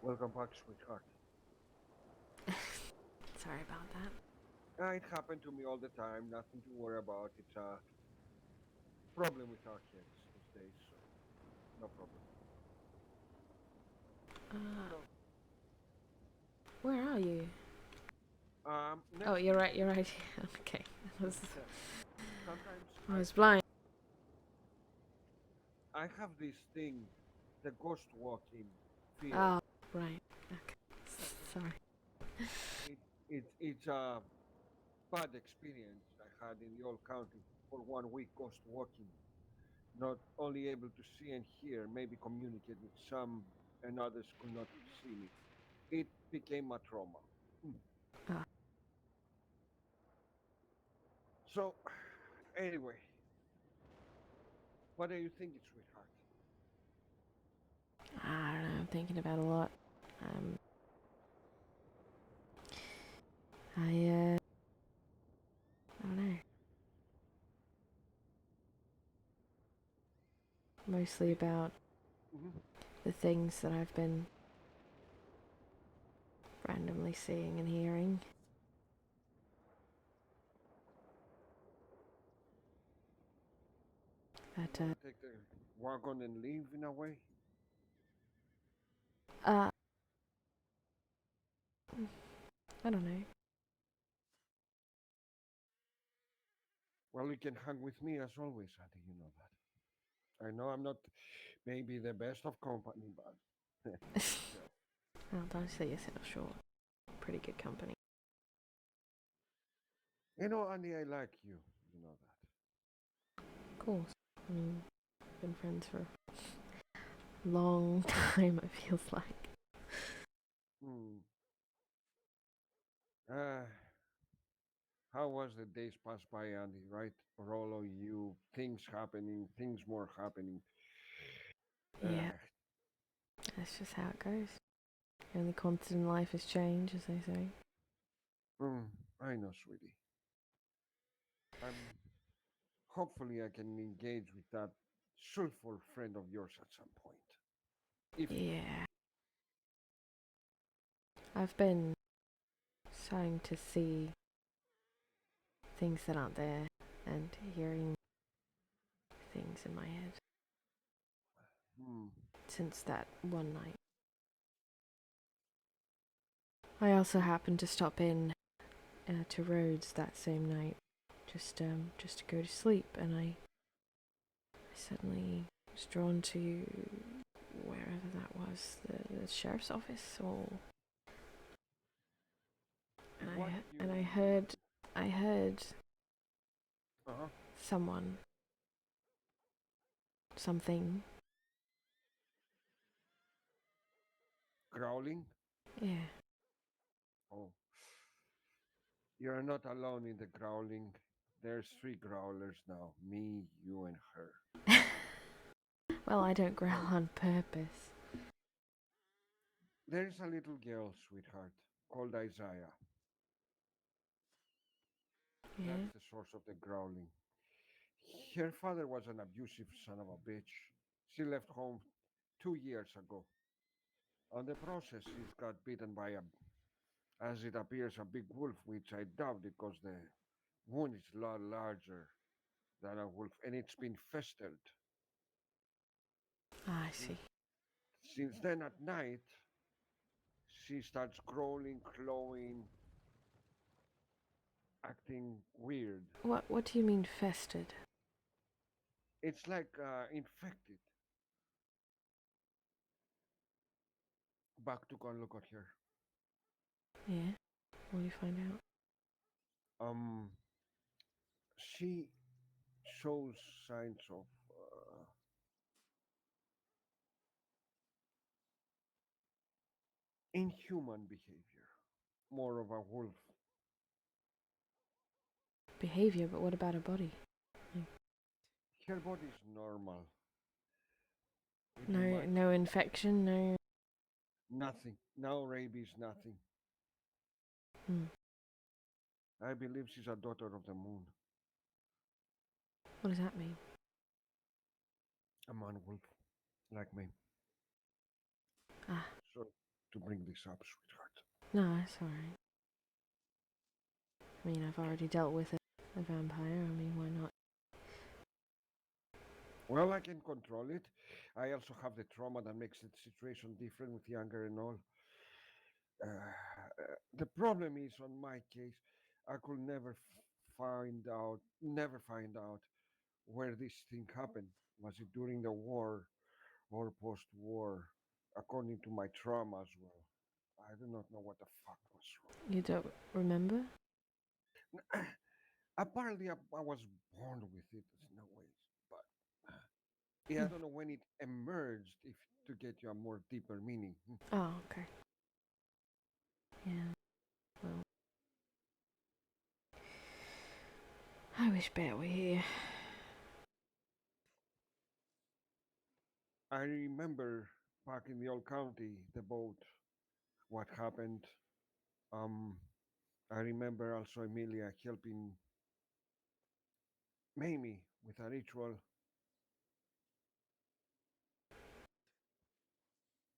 Welcome back, sweetheart. Sorry about that. It happened to me all the time. Nothing to worry about. It's a problem with our kids these days, so no problem. Uh, So, where are you? next Oh, to you're you. right. You're right. Okay, Sometimes I I was blind. I have this thing, the ghost walking fear. Oh, right. Okay. Sorry. It's a bad experience I had in the old county for 1 week ghost walking. Not only able to see and hear, maybe communicate with some, and others could not see me. It became a trauma. Hmm. Uh, So, anyway, what are you thinking, sweetheart? I don't know. I'm thinking about a lot. Um, I don't know. Mostly It, about mhm. the things that I've been randomly seeing and hearing. You But want to take the wagon and leave in a way? uh, I don't know. Well, you can hang with me as always, Andi. You know that. I know I'm not maybe the best of company, but still. Well, don't sell yourself short. Pretty good company. You know, Andi, I like you. You know Of course. I mean, been friends for a long time. It feels like. that. Uh, how was the days passed by, Andy? Right? For all of you, things happening, things more happening. Uh, Yeah, that's just how it goes. The only constant in life is change, as they say. mm, I know, sweetie. I'm hopefully I can engage with that soulful friend of yours at some point. If Yeah. I've been starting to see things that aren't there and hearing things in my head hmm, since that one night. I also happened to stop in to Rhodes that same night, just to go to sleep, and I suddenly was drawn to wherever that was, the sheriff's office, or what did and you? I heard Uh-huh. someone, something, Growling? yeah, Oh, you're not alone in the growling. There's three growlers now. Me, you, and her. well, I don't growl Well, on purpose. there's a little girl, sweetheart, called Isaiah. That's Yeah. the source of the growling. Her father was an abusive son of a bitch. She left home 2 years ago. On the process, she's got bitten by as it appears, a big wolf, which I doubt because the wound is a lot larger than a wolf, and it's been festered. Ah, I Since, see. since then, at night, she starts growling, clawing, acting weird. What do you mean festered? It's like infected. Back to go and look at her. Yeah. What do you find out? Um, she shows signs of inhuman behavior, more of a wolf. Behavior, but what about her body? Like, Her body is normal. Pretty no, much no infection, no. nothing. No rabies, nothing. Hmm. I believe she's a daughter of the moon, What does that mean? a man wolf, like me. Ah, So, to bring this up, sweetheart. No, it's alright. I mean, I've already dealt with a vampire. I mean, why not? Well, I can control it. I also have the trauma that makes the situation different with younger and all. The problem is, on my case, I could never find out where this thing happened. Was it during the war or post-war? According to my trauma as well, I do not know what the fuck was You don't remember? wrong. Apparently, I was born with it in no ways, but yeah, I Hmm. don't know when it emerged. If to get you a more deeper meaning. Oh, okay. Yeah. Well, I wish Bear were here. I remember back in the old county, the boat, what happened. Um, I remember also Emilia helping Mamie with a ritual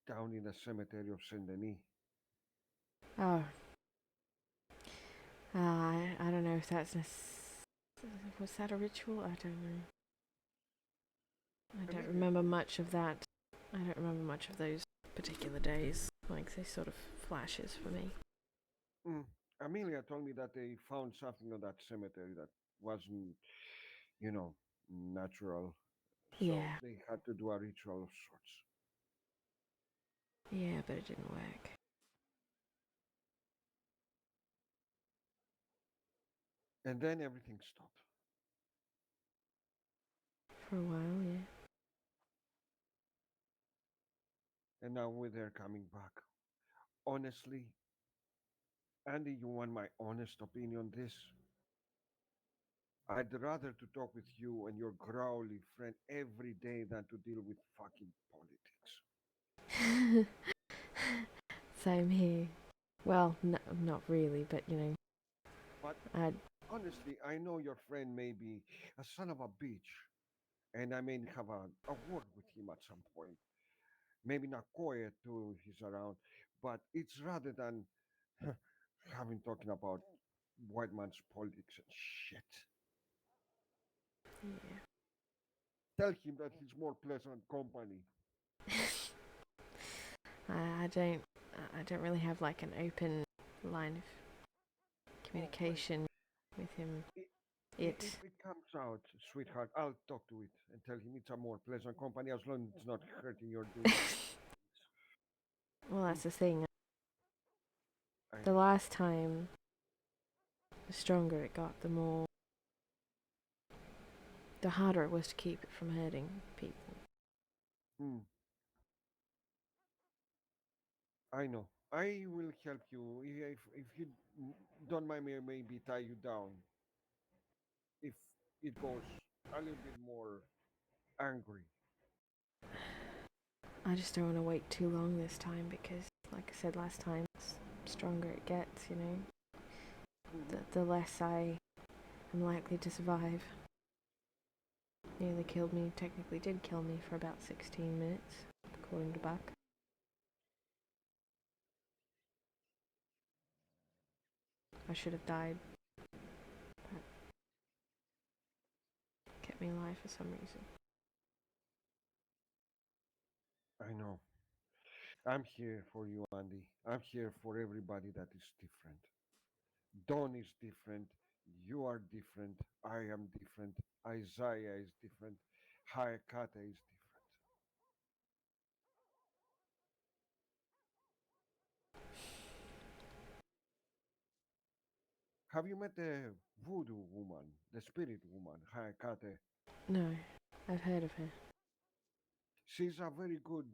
down in the cemetery of Saint Denis. Oh, I don't know if that's was that a ritual? I don't know. I don't Emilia remember told much of that. I don't remember much of those particular days. Like they sort of flashes for me. mm, Amelia told me that they found something on that cemetery that wasn't, you know, natural. So Yeah, they had to do a ritual of sorts. yeah, but it didn't work And then everything stopped. for a while. Yeah. And now they're coming back. Honestly, Andy, you want my honest opinion on this? I'd rather to talk with you and your growly friend every day than to deal with fucking politics. Same here. Well, not really, but you know, But I honestly, I know your friend may be a son of a bitch, and I may have a word with him at some point. Maybe not quiet too, he's around, but it's rather than having talking about white man's politics and shit. yeah. Tell him that he's more pleasant company. I don't I don't really have like an open line of Oh, well, communication with him. i- It if it comes out, sweetheart, I'll talk to it and tell him it's a more pleasant company as long as it's not hurting your doing your well, things. that's the thing. I The know. last time, the stronger it got, the harder it was to keep it from hurting people. Hmm, I know. I will help you if you don't mind me, maybe tie you down if it goes a little bit more angry. I just don't want to wait too long this time because, like I said last time, the stronger it gets, you know, Hmm. the less I am likely to survive. Nearly killed me, technically did kill me for about 16 minutes, according to Buck. I should have died, but kept me alive for some reason. I know. I'm here for you, Andy. I'm here for everybody that is different. Don is different. You are different. I am different. Isaiah is different. Hayakata is different. Have you met the voodoo woman, the spirit woman, Hayakate? No, I've heard of her. She's a very good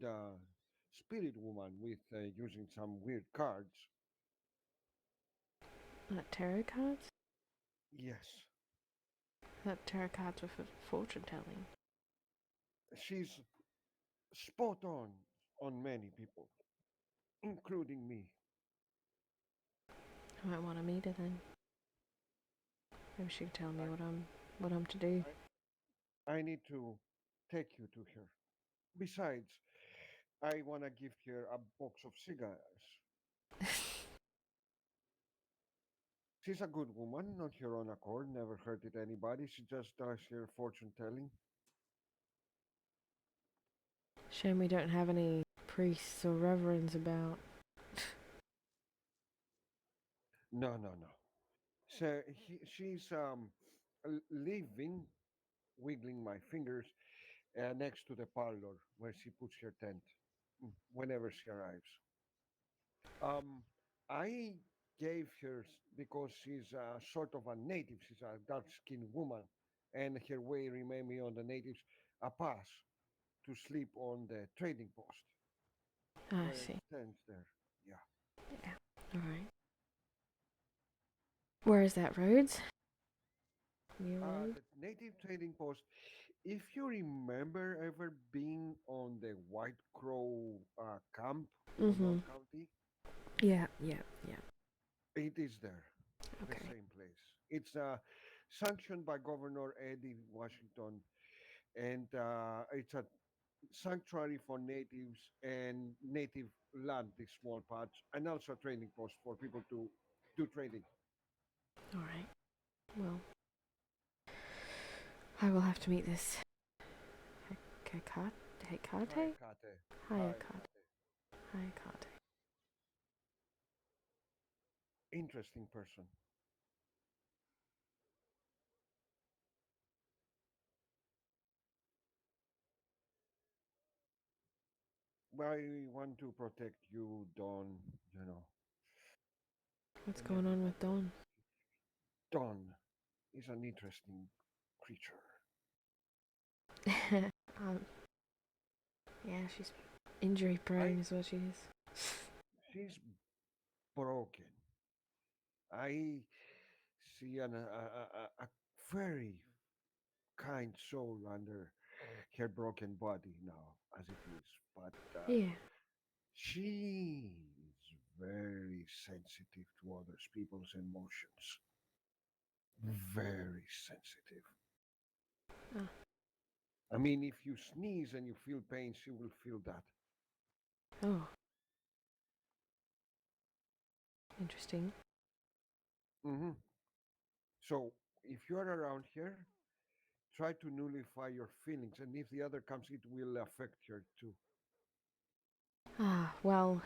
spirit woman with using some weird cards. Like tarot cards? Yes, That tarot cards were for fortune telling. she's spot on many people, including me. I might want to meet her then. Maybe she can tell me I, what I'm to do. I need to take you to her. Besides, I want to give her a box of cigars. She's a good woman, not her own accord, never hurted anybody. She just does her fortune telling. Shame we don't have any priests or reverends about. No, no, no. So she's living, wiggling my fingers, next to the parlor where she puts her tent whenever she arrives. Um, I gave her, because she's sort of a native, she's a dark skinned woman, and her way remind me on the natives, a pass to sleep on the trading post Ah, I where it see. stands there. Yeah. Yeah. Alright. Where is that, Rhodes? Your road? The native trading post, if you remember ever being on the White Crow camp on Mm-hmm. North County, Yeah, yeah, yeah. it is there, the Okay. same place. It's sanctioned by Governor Eddie Washington, and it's a sanctuary for natives and native land, these small parts, and also a training post for people to do trading. Alright. Well, I will have to meet this Hekate? Hekate? Hayakate. Hayakate. Hayakate. Hayakate. Interesting person. I want to protect you, Don, you know, What's and going on with everybody else. Dawn? Don is an interesting creature. um, yeah, she's injury I prone is what she is. She's broken. I see a very kind soul under her broken body now, as it is. But Yeah. she is very sensitive to others people's emotions. Very sensitive. Oh, I mean, if you sneeze and you feel pain, she will feel that. oh, interesting. Hmm. So if you are around here, try to nullify your feelings, and if the other comes, it will affect her too. Ah, well,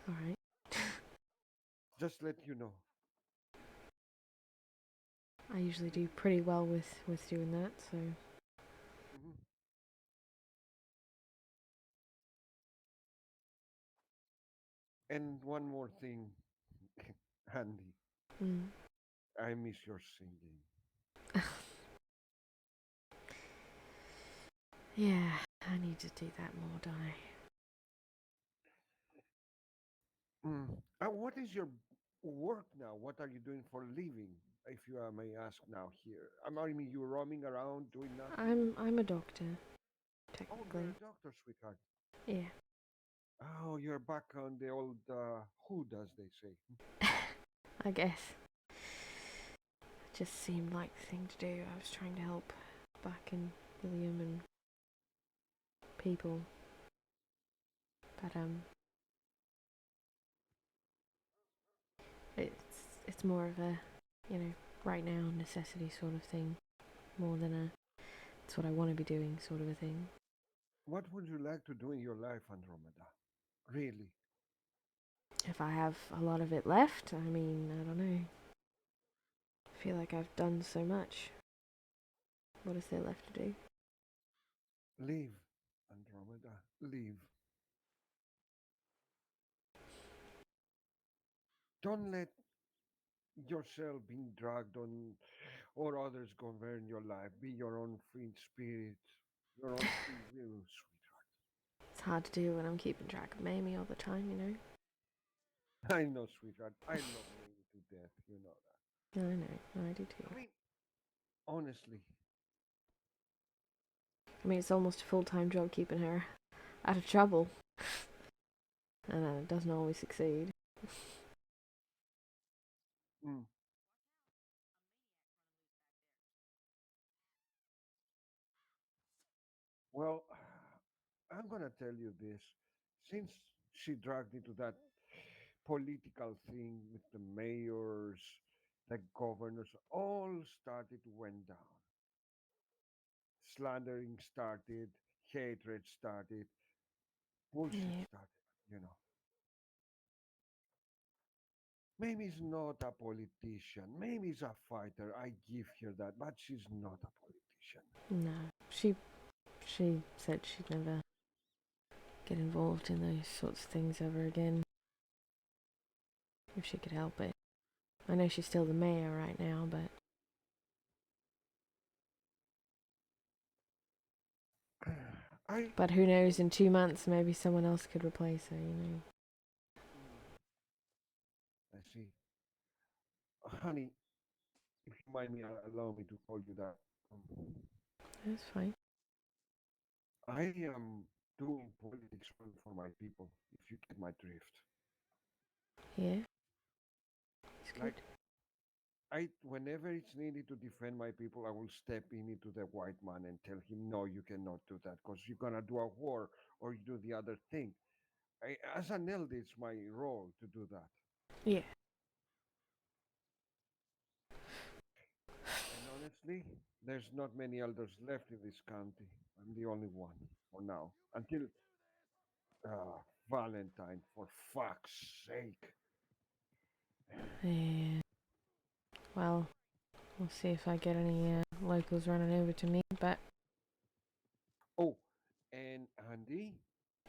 alright. Just let you know. I usually do pretty well with doing that, so. Hmm. And one more thing, Andy, Mm. I miss your singing. Yeah, I need to do that more, don't I? Mm. What is your work now? What are you doing for a living? If you may ask now here. I mean, you roaming around doing nothing? I'm a doctor, Oh, you're technically. a doctor, sweetheart. Yeah. Oh, you're back on the old hood, as they say. I guess. It just seemed like the thing to do. I was trying to help back in William and people. But it's more of a, you know, right now necessity sort of thing, more than a it's what I want to be doing sort of a thing. What would you like to do in your life, Andromeda? Really? If I have a lot of it left, I mean, I don't know. I feel like I've done so much. What is there left to do? Leave, Andromeda. Leave. Don't let yourself being dragged on or others govern your life. Be your own free spirit, your own free will, sweetheart. It's hard to do when I'm keeping track of Mamie all the time, you know. I know, sweetheart. I love Mamie to death. You know that. I know, I do too. I mean, honestly, I mean, it's almost a full-time job keeping her out of trouble, and it doesn't always succeed. mm, well, I'm gonna tell you this. Since she dragged into that political thing with the mayors, the governors, all started went down. Slandering started, hatred started, bullshit Yeah. started. You know, Mamie's not a politician. Mamie's a fighter. I give her that, but she's not a politician. No. She said she'd never get involved in those sorts of things ever again if she could help it. I know she's still the mayor right now, I, but who knows, in 2 months maybe someone else could replace her, you know. I see. Honey, if you mind me, allow me to call you that. Um, That's fine. I am doing politics only for my people, if you get my drift. Yeah, it's good. Like, whenever it's needed to defend my people, I will step in into the white man and tell him, no, you cannot do that because you're gonna do a war or you do the other thing. As an elder, it's my role to do that. Yeah. And honestly, there's not many elders left in this county. I'm the only one for now. Until Valentine, for fuck's sake. Yeah. Well, we'll see if I get any locals running over to me, but... Oh, and Andy,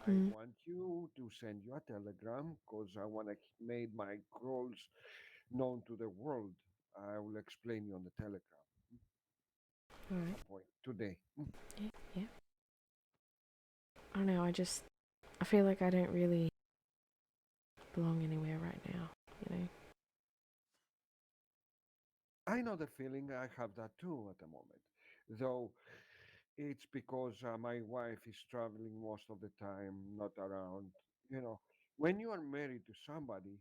I Mm. want you to send you a telegram because I want to make my goals known to the world. I will explain you on the telegram at Alright. some point today. Yeah, yeah. I don't know, I feel like I don't really belong anywhere right now, you know? I know the feeling. I have that too at the moment, though it's because my wife is traveling most of the time, not around. You know, when you are married to somebody,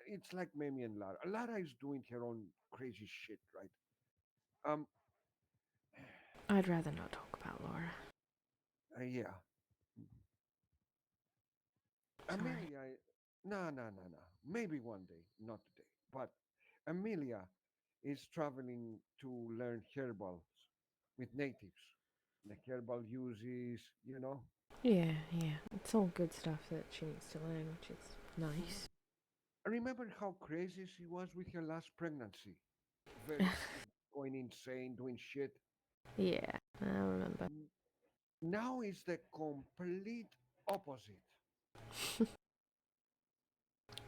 it's like Mamie and Lara. Lara is doing her own crazy shit, right? Um, I'd rather not talk about Laura. yeah. Sorry. Amelia, no, no, no, no. Maybe one day, not today. But Amelia is traveling to learn herbals with natives. The herbal uses, you know. Yeah, yeah. It's all good stuff that she needs to learn, which is Mhm. nice. Remember how crazy she was with her last pregnancy? Very sick, going insane, doing shit. Yeah, I remember. N- Now is the complete opposite.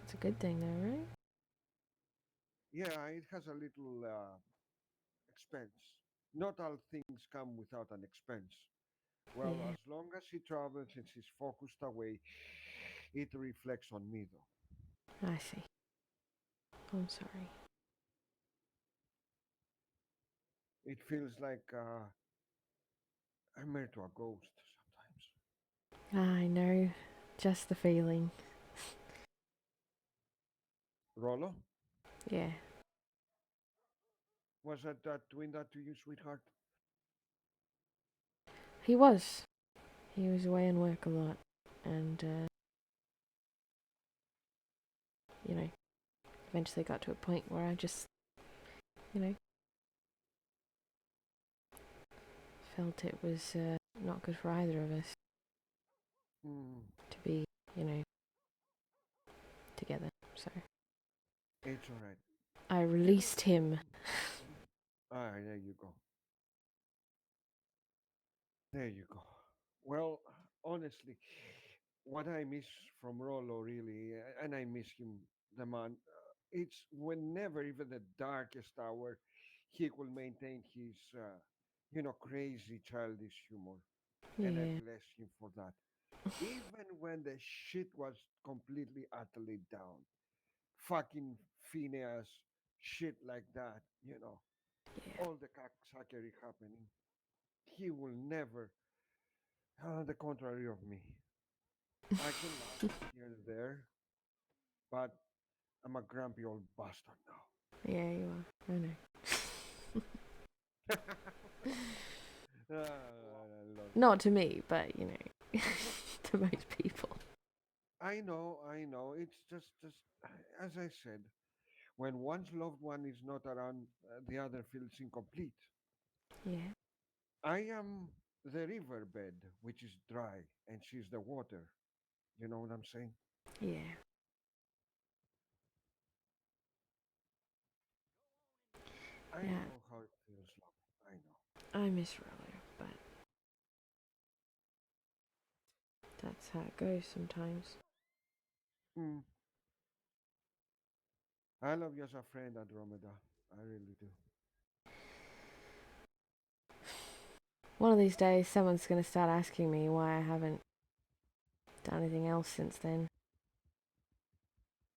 It's a good thing though, right? Yeah, it has a little expense. Not all things come without an expense. Well, Yeah, as long as she travels and she's focused away, it reflects on me though. I see. I'm sorry. It feels like I'm married to a ghost sometimes. I know. Just the feeling. Rolo, Yeah. was that doing that to you, sweetheart? He was. He was away on work a lot. And, you know, eventually got to a point where I just, you know, felt it was not good for either of us Hmm, to be, you know, together. So it's all right. I You know, released him. ah, there you go. There you go. Well, honestly, what I miss from Rolo really, and I miss him, the man, it's whenever, even the darkest hour, he will maintain his, crazy childish humor. And I Yeah. bless him for that. Even when the shit was completely, utterly down. Fucking Phineas, shit like that, Yeah. all the cocksackery happening. He will never, the contrary of me. I can laugh here and there, but I'm a grumpy old bastard now. Yeah, you are. I know. I love you. Not to me, but, you know. to most people. I know. It's just as I said, when one's loved one is not around, the other feels incomplete. Yeah, I am the riverbed, which is dry, and she's the water. You know what I'm saying? yeah, I yeah. know how it feels, love. I know. I miss Rollo, but that's how it goes sometimes. Hmm. I love you as a friend, Andromeda. I really do. One of these days, someone's going to start asking me why I haven't done anything else since then.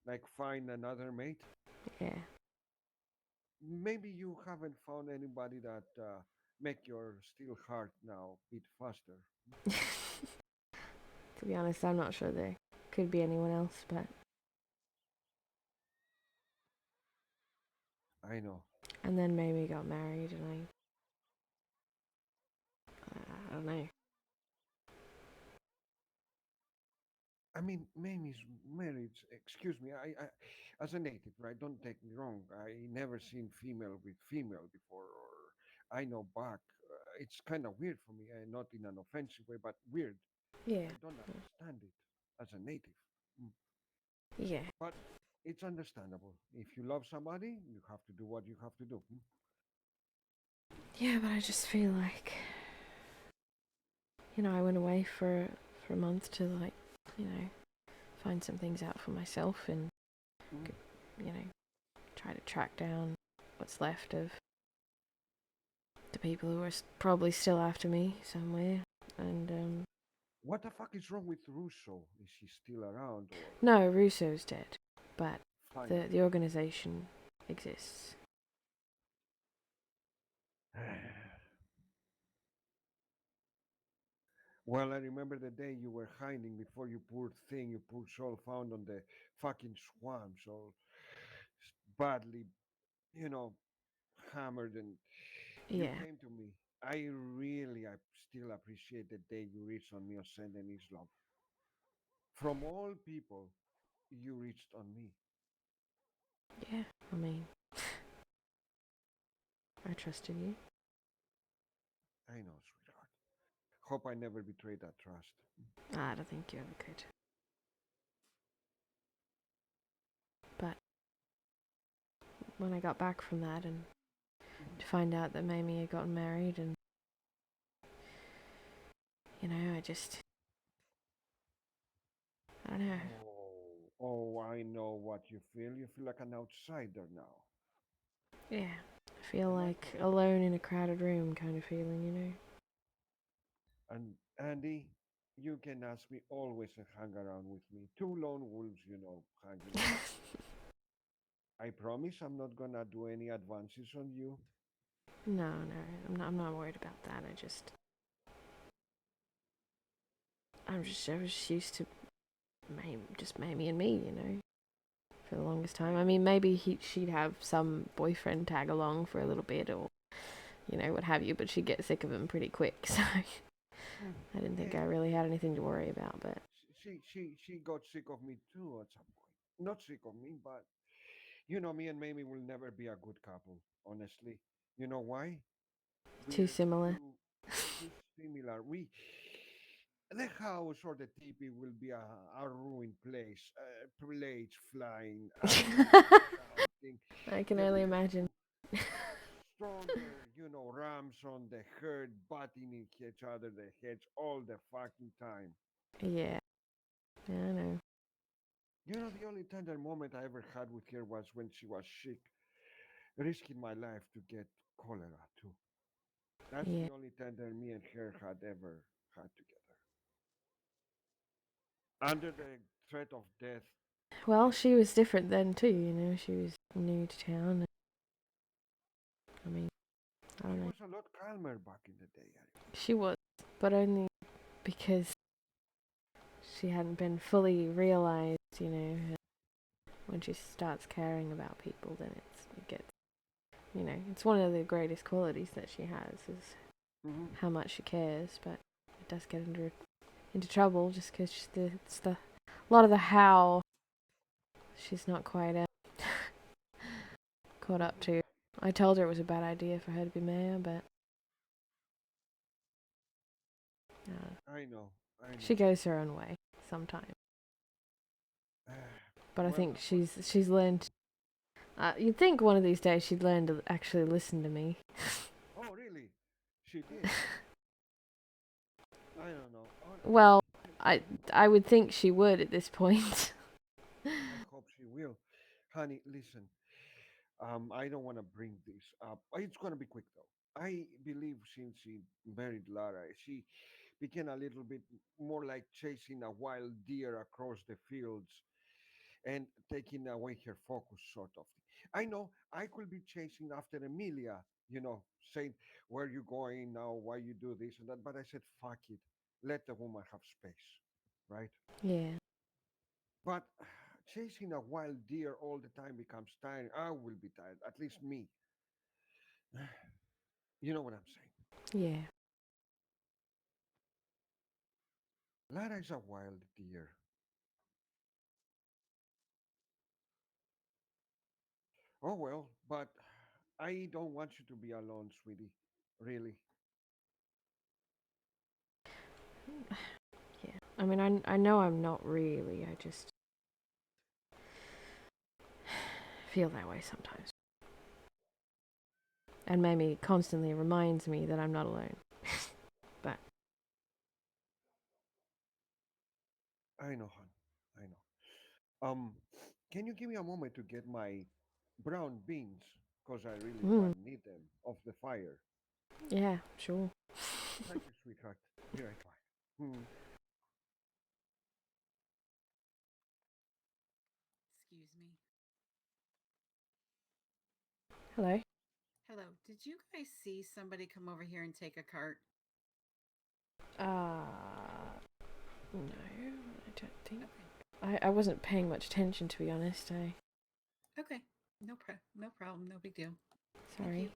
Like find another mate. Yeah. Maybe you haven't found anybody that make your steel heart now beat faster. To be honest, I'm not sure there could be anyone else, but I know. and then Mamie got married, and I don't know. I mean, Mamie's marriage. Excuse me. As a native, right? Don't take me wrong. I never seen female with female before, or I know back. It's kind of weird for me, not in an offensive way, but weird. Yeah. I don't understand it as a native. Mm. Yeah. But it's understandable. If you love somebody, you have to do what you have to do. Yeah, but I just feel like, I went away for a month to find some things out for myself and Mm. you know try to track down what's left of the people who are probably still after me somewhere. And What the fuck is wrong with Russo? Is he still around or no, Russo's dead, but the finally? the organization exists. Well, I remember the day you were hiding before you poor thing, you poor soul found on the fucking swamps, all badly, you know, hammered, and you Yeah, came to me. I still appreciate the day you reached on me or sent an Islam. From all people, you reached on me. yeah. I mean, I trusted you. I know, sweetheart. Hope I never betrayed that trust. I don't think you ever could. But when I got back from that and Mhm. to find out that Mamie had gotten married, and I don't know. Oh, I know what you feel. You feel like an outsider now. Yeah, I feel And I like hope, alone in a crowded room kind of feeling. and Andy, you can ask me always and hang around with me. Two lone wolves, hanging around. I promise I'm not gonna do any advances on you. No, no, I'm not worried about that. I was just used to just Mamie and me, for the longest time. I I know. mean, maybe she'd have some boyfriend tag along for a little bit, or what have you, but she'd get sick of him pretty quick. So Mm. I didn't think Yeah, I really had anything to worry about. But she got sick of me too at some point. Not sick of me, but me and Mamie will never be a good couple. Honestly, you know why? too We're similar. too similar. The house or the teepee will be a ruined place. Plates flying, animals shouting. I can The only imagine. two stronger, rams on the herd butting each other the heads all the fucking time. Yeah, yeah, I know. The only tender moment I ever had with her was when she was sick, risking my life to get cholera too. That's Yeah. the only tender me and her had ever had together. Under the threat of death, Well, she was different then too. She was new to town. I mean, I she don't know. was a lot calmer back in the day. She was, but only because she hadn't been fully realized. When she starts caring about people, then it gets, it's one of the greatest qualities that she has is Mm-hmm. how much she cares, but it does get into trouble just because it's the a lot of the how she's not quite caught up to. I told her it was a bad idea for her to be mayor, but I know, I she know. goes her own way sometimes. But I Well, think she's learned. You'd think one of these days she'd learn to actually listen to me. oh, really? She did. I don't know. Well, I would think she would at this point. I hope she will. Honey, listen. I don't want to bring this up. It's going to be quick though. I believe since she married Lara, she became a little bit more like chasing a wild deer across the fields and taking away her focus, sort of. I know I could be chasing after Emilia, saying, "Where you going now? Why you do this and that?" But I said, "Fuck it, let the woman have space," right? Yeah, But chasing a wild deer all the time becomes tiring. I will be tired, at least me. You know what I'm saying? yeah. Lara is a wild deer. Oh well, but I don't want you to be alone, sweetie. Really. Yeah. I mean, I know I'm not really. I just feel that way sometimes. And Mamie constantly reminds me that I'm not alone. But I know, hon. I know. Can you give me a moment to get my brown beans? Because I really mm, bad need them off the fire. yeah, sure. Thank you, sweetheart. Be right back. Hmm. Excuse me. Hello. Hello. Did you guys see somebody come over here and take a cart? No, I don't think. Okay. I wasn't paying much attention, to be honest. Okay. No problem. No big deal. Thank you. Sorry.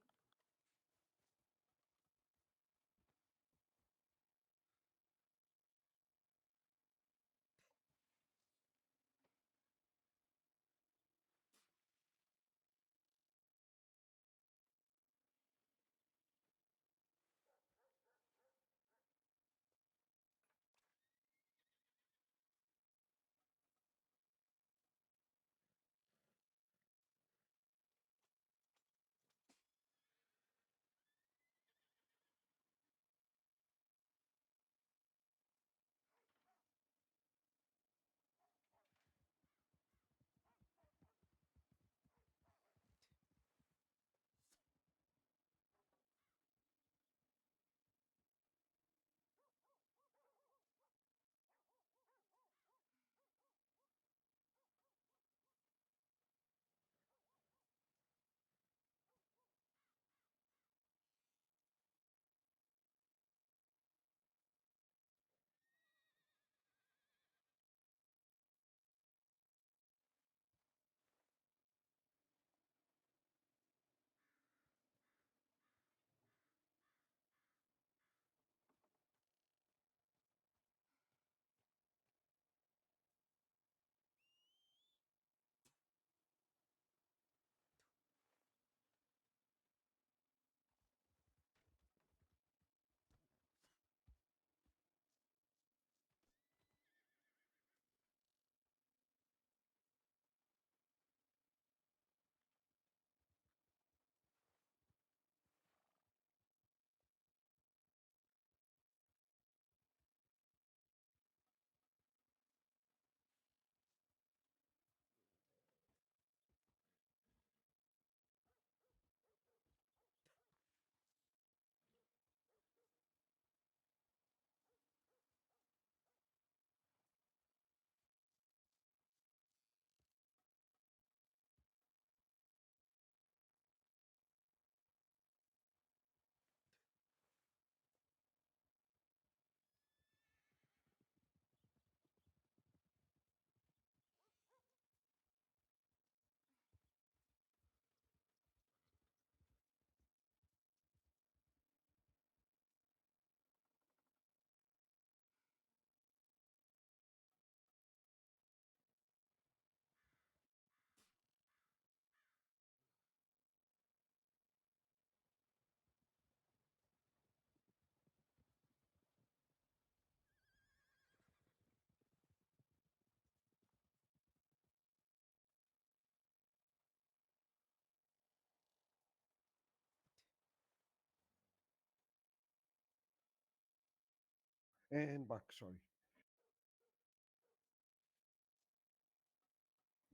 And back, sorry.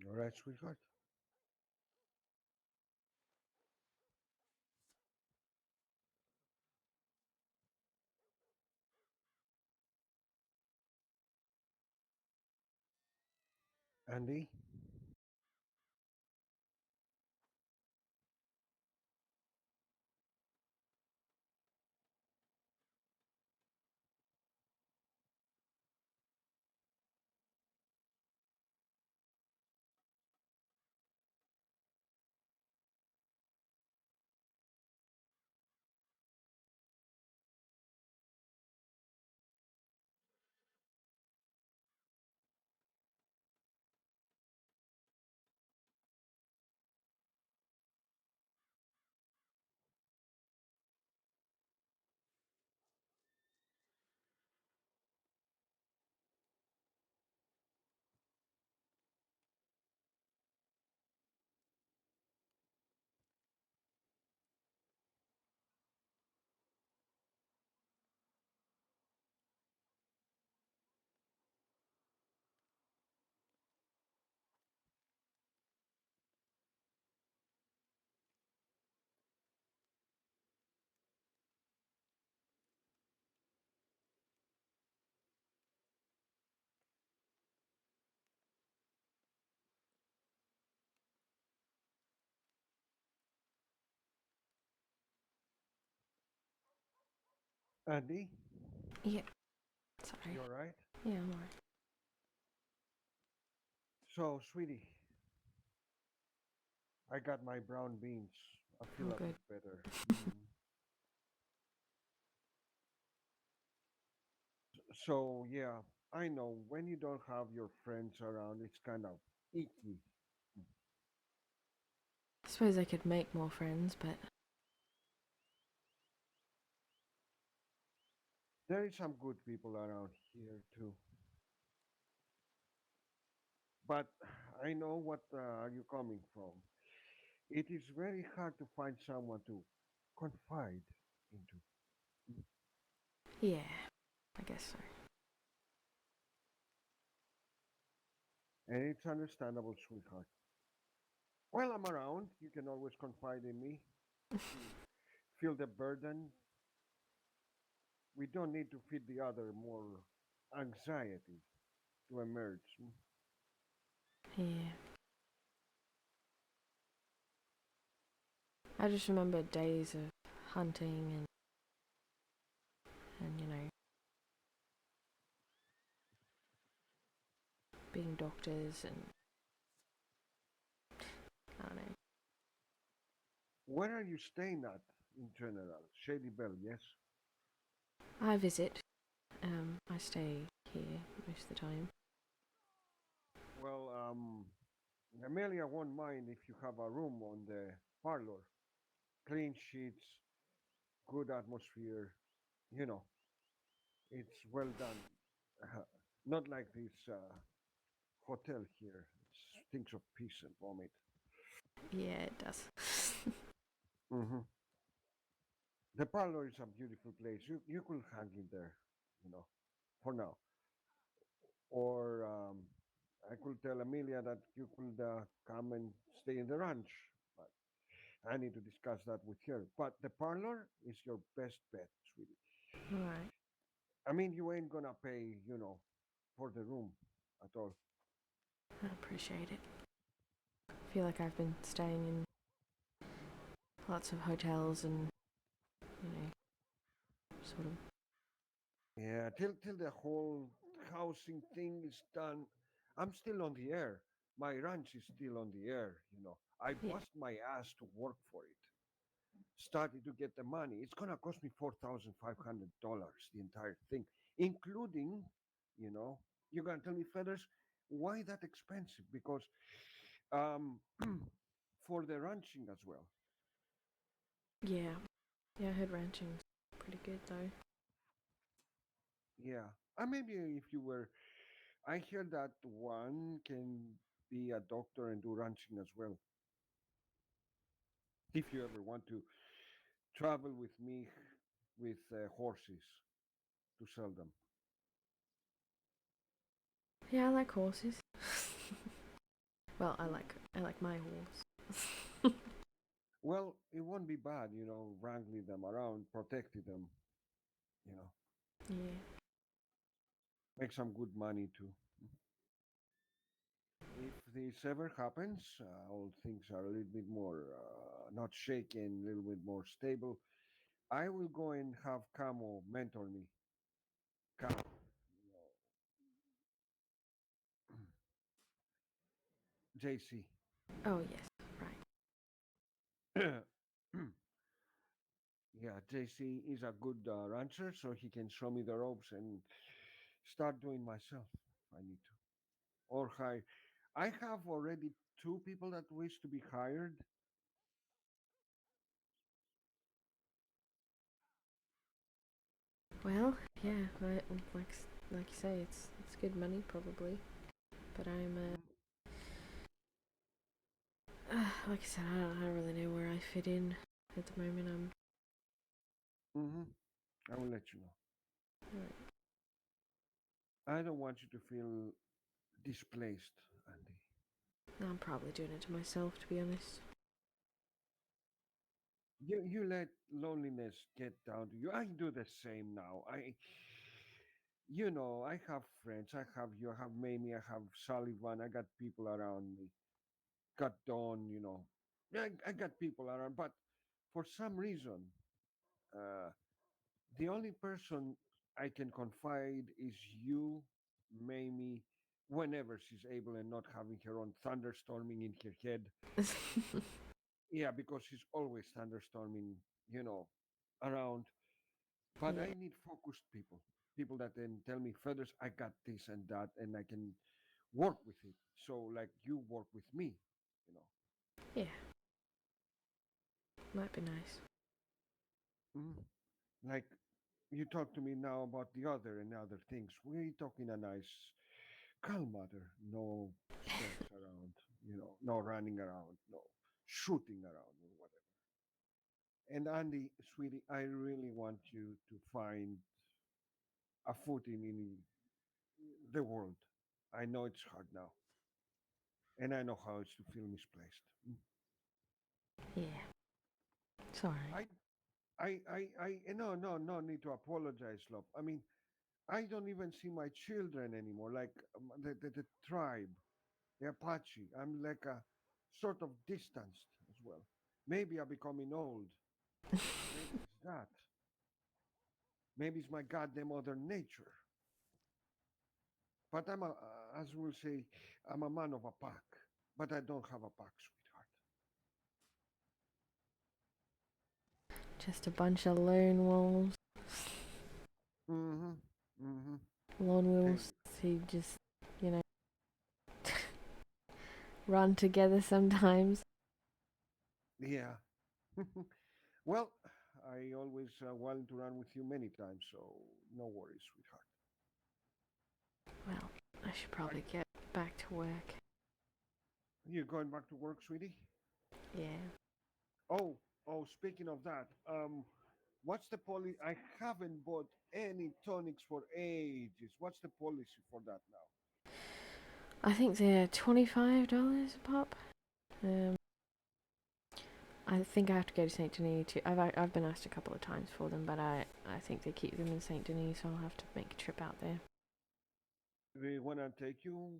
All right, sweetheart. Andy? Andy? Yeah, sorry. You all right? Yeah, I'm alright. So, sweetie, I got my brown beans. I Oh, feel a good. bit better. So, yeah, I know when you don't have your friends around, it's kind of icky. I suppose I could make more friends, but There is some good people around here too. But I know what you're coming from. It is very hard to find someone to confide into. yeah, I guess so. And it's understandable, sweetheart. While I'm around, you can always confide in me. If you feel the burden, we don't need to feed the other more anxiety to emerge. Yeah. I just remember days of hunting and being doctors and I don't know. Where are you staying at in general? Shady Bell, yes? I visit. I stay here most of the time. Well, Amelia won't mind if you have a room on the parlor. Clean sheets, good atmosphere. You know, it's well done. Not like this hotel here. It stinks of piss and vomit. Yeah, it does. Hmm. The parlor is a beautiful place. You could hang in there, you know, for now. Or I could tell Amelia that you could come and stay in the ranch. But I need to discuss that with her. But the parlor is your best bet, sweetie. Alright. I mean, you ain't gonna pay, for the room at all. I appreciate it. I feel like I've been staying in lots of hotels and, you know, sort of. Yeah, till the whole housing thing is done, I'm still on the air. My ranch is still on the air. I Yeah. bust my ass to work for it. Started to get the money. It's gonna cost me $4,500 the entire thing, including, you know, you're gonna tell me, Feathers, why that expensive? Because um, for the ranching as well. Yeah. Yeah, I heard ranching's pretty good though. Yeah, maybe if you were, I hear that one can be a doctor and do ranching as well. If you ever want to travel with me with horses to sell them. Yeah, I like horses. Well, I like my horse. Well, it won't be bad, wrangling them around, protecting them, you know, Yeah. make some good money too. If this ever happens, all things are a little bit more not shaken, a little bit more stable. I will go and have Camo mentor me. Camo, JC. Oh yes, right. Yeah, JC is a good rancher, so he can show me the ropes and start doing myself. I need to. Or hire. I have already two people that wish to be hired. Well, yeah, like you say, it's good money probably, but I'm Mm, like I said, I don't really know where I fit in at the moment. mm-hmm. I will let you know. I don't want you to feel displaced, Andy. I'm probably doing it to myself, to be honest. You let loneliness get down to you. I do the same now. I have friends. I have you. I have Mamie. I have Sullivan. I got people around me. Got Dawn. I got people around. But for some reason, uh, the only person I can confide is you, Mamie, whenever she's able and not having her own thunderstorming in her head. Yeah, because she's always thunderstorming, you know, around. But Yeah, I need focused people, people that then tell me, Feathers, I got this and that, and I can work with it. So, like you work with me, you know. yeah, might be nice. Mm. Like you talk to me now about the other and other things. We're talking a nice, calm matter, no stress around, no running around, no shooting around or whatever. And Andy, sweetie, I really want you to find a footing in the world. I know it's hard now, and I know how it's to feel misplaced. Yeah, it's alright. I, no need to apologize, love. I mean, I don't even see my children anymore, like the tribe, the Apache. I'm like a sort of distanced as well. Maybe I'm becoming old. Maybe it's that. Maybe it's my goddamn other nature. But as we'll say, I'm a man of a pack. But I don't have a pack, sweetheart. Just a bunch of lone wolves. Mm-hmm. Mm-hmm. Lone Hey, wolves who just, you know, run together sometimes. yeah. Well, I always wanted to run with you many times, so no worries, sweetheart. Well, I should Are probably get back to work. you going back to work, sweetie? Yeah. Oh, speaking of that, what's the policy? I haven't bought any tonics for ages. What's the policy for that now? I think they're $25 a pop. Um, I think I have to go to Saint Denis too. I've been asked a couple of times for them, but I think they keep them in Saint Denis, so I'll have to make a trip out there. Do you want to take you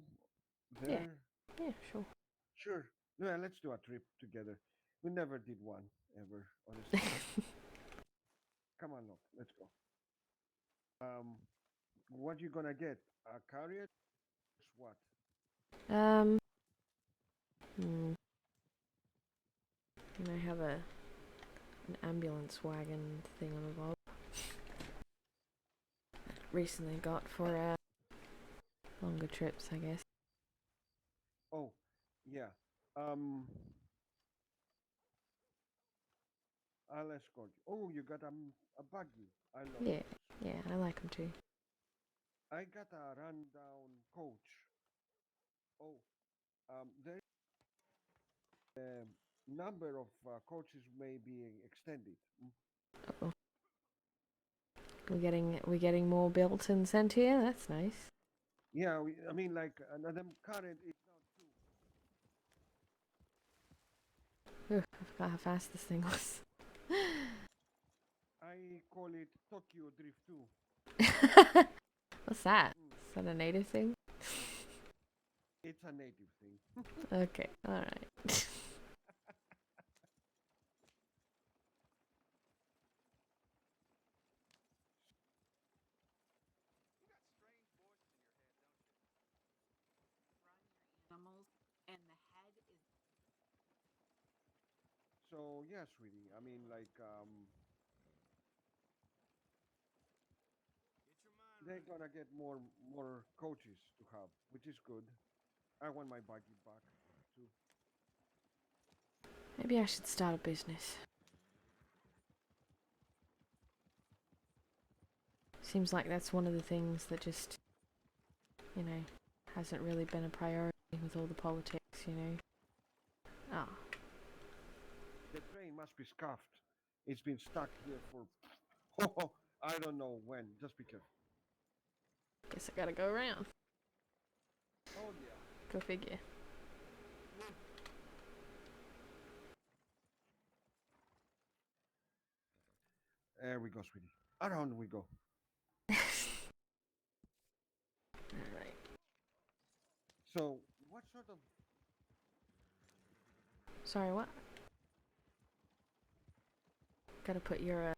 Yeah, there? yeah, sure. Sure. Yeah, let's do a trip together. We never did one ever, honestly. Come on, look, let's go. Um, what you gonna get? A carrier? What? um, hmm, and I have an ambulance wagon thing on a bob. Recently got for longer trips, I guess. Oh, yeah. Um, I'll escort you. Oh, you got a buggy. I love Yeah, those. yeah, I like them too. I got a rundown coach. Oh, there number of coaches may be extended. Oh, we're getting more built and sent here. That's nice. Yeah, I mean, like, them current is now two. Ugh, I forgot how fast this thing was. I call it Tokyo Drift 2. What's that? Mm, Is that a native thing? it's a native thing. Okay, alright. Animals, and the head is So yeah, sweetie. I mean, like, they're gonna get more coaches to have, which is good. I want my budget back too. Maybe I should start a business. Seems like that's one of the things that just, you know, hasn't really been a priority with all the politics, you know. Ah, The train must be scuffed. It's been stuck here for I don't know when. Just be careful. guess I gotta go around. Oh yeah. Go figure. There we go, sweetie. Around we go. Alright. So what sort of Sorry, what? Gotta put your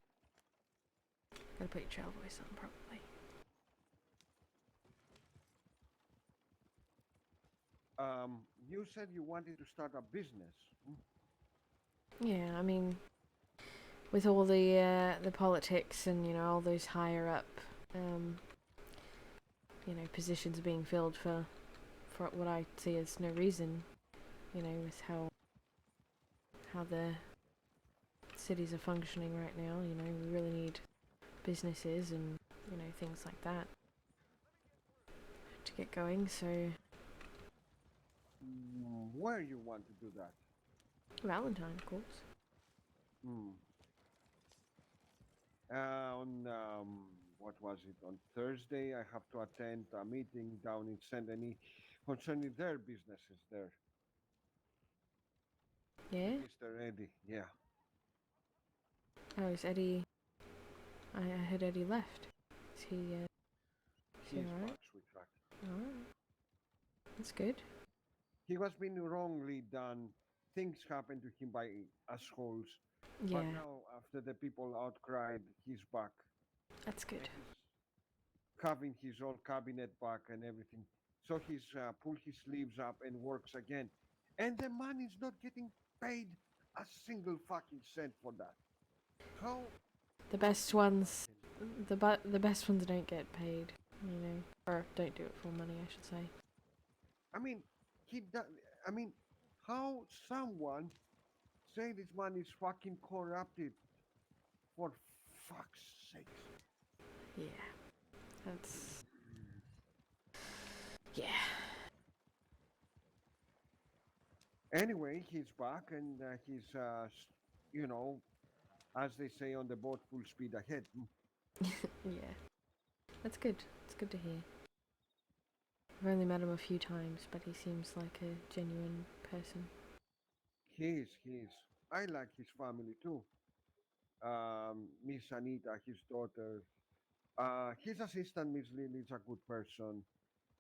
trail voice on, probably. you said you wanted to start a business? Yeah, I mean, with all the politics and, you know, all those higher up, you know, positions being filled for what I see as no reason, you know, with how the cities are functioning right now, you know, we really need businesses and, you know, things like that to get going, so Where you want to do that? Valentine, of course. Hmm. On what was it? On Thursday, I have to attend a meeting down in Saint Denis concerning their businesses there with Yeah? Mr. Eddie. Yeah, Oh, is Eddie... I heard Eddie left. Is he he's alright? back, sweetheart. Alright. That's good. He was being wrongly done. Things happened to him by assholes. But Yeah, now, after the people outcried, he's back. that's And good. he's having his old cabinet back and everything. So he's pulled his sleeves up and works again. And the man is not getting paid a single fucking cent for that. How The best unbelievable ones... can The best ones don't get paid, you know. Or don't do it for money, I should say. I mean, he does, I mean, how someone say this man is fucking corrupted for fuck's sakes. Yeah. That's... Yeah. Anyway, he's back and he's, you know, as they say on the boat, full speed ahead. Yeah. That's good. It's good to hear. I've only met him a few times, but he seems like a genuine person. He is. I like his family too. Miss Anita, his daughter. His assistant, Miss Lily, is a good person.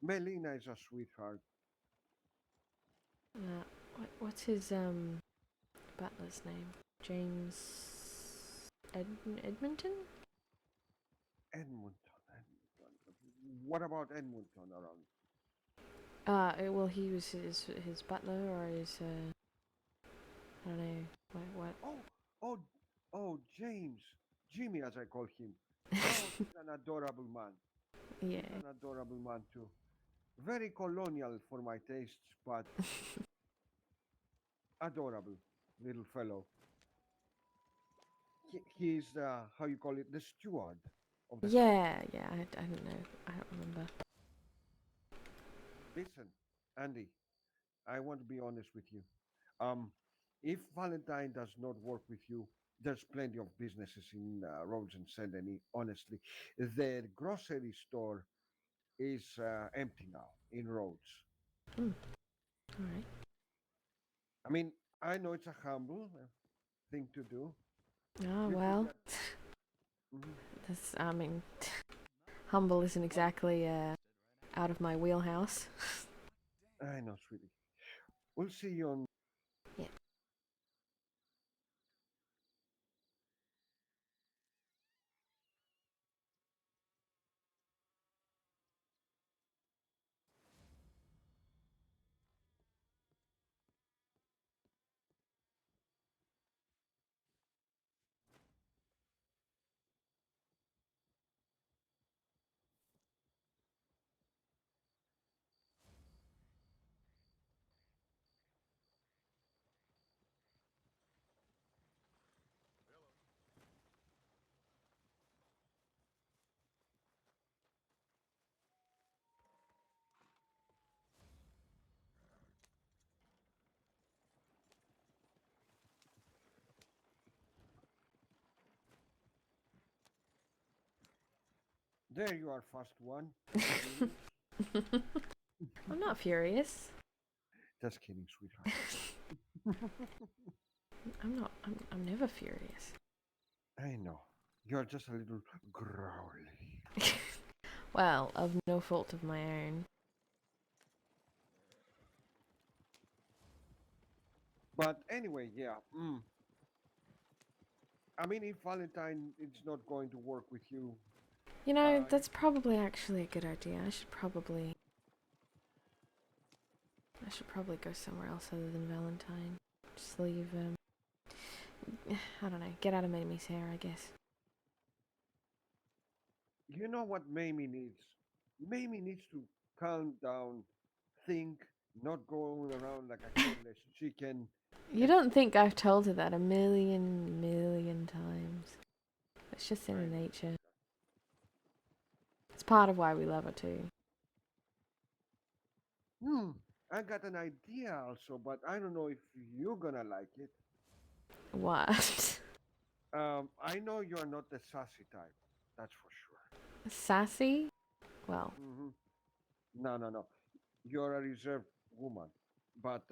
Melina is a sweetheart. What's his butler's name? James Edmonton? Edmonton, Edmonton. What about Edmonton around? Well, he was his butler or his I don't know. What? Oh, oh, oh, James. Jimmy, as I call him. Oh, he's an adorable man. Yeah. He's an adorable man too. Very colonial for my tastes, but adorable little fellow. He's how you call it, the steward of the house. Yeah, yeah. I don't know. I don't remember. Listen, Andy, I want to be honest with you. Um, if Valentine does not work with you, there's plenty of businesses in Rhodes and Saint Denis. Honestly, the grocery store. is empty now in roads. Hmm. All right. I mean, I know it's a humble thing to do. Oh You could well. get. Mhm. This. I mean, humble isn't exactly out of my wheelhouse. I know, sweetie. We'll see you on. Yeah. There you are, fast one. Furious? I'm not furious. Just kidding, sweetheart. I'm not. I'm never furious. I know. You're just a little growly. Well, of no fault of my own. But anyway, yeah. I mean, if Valentine is not going to work with you, You know, you that's probably actually a good idea. I should probably go somewhere else other than Valentine. Just leave, I don't know, get out of Mamie's hair, I guess. you know what Mamie needs? Mamie needs to calm down, think, not going around like a headless chicken. You And don't think I've told her that a million times. It's just in I her know, nature. sweetheart. It's part of why we love her too. Hmm. I got an idea also, but I don't know if you're gonna like it. What? I know you're not the sassy type. That's for sure. Sassy? Well, Hmm. No, no, no. You're a reserved woman. But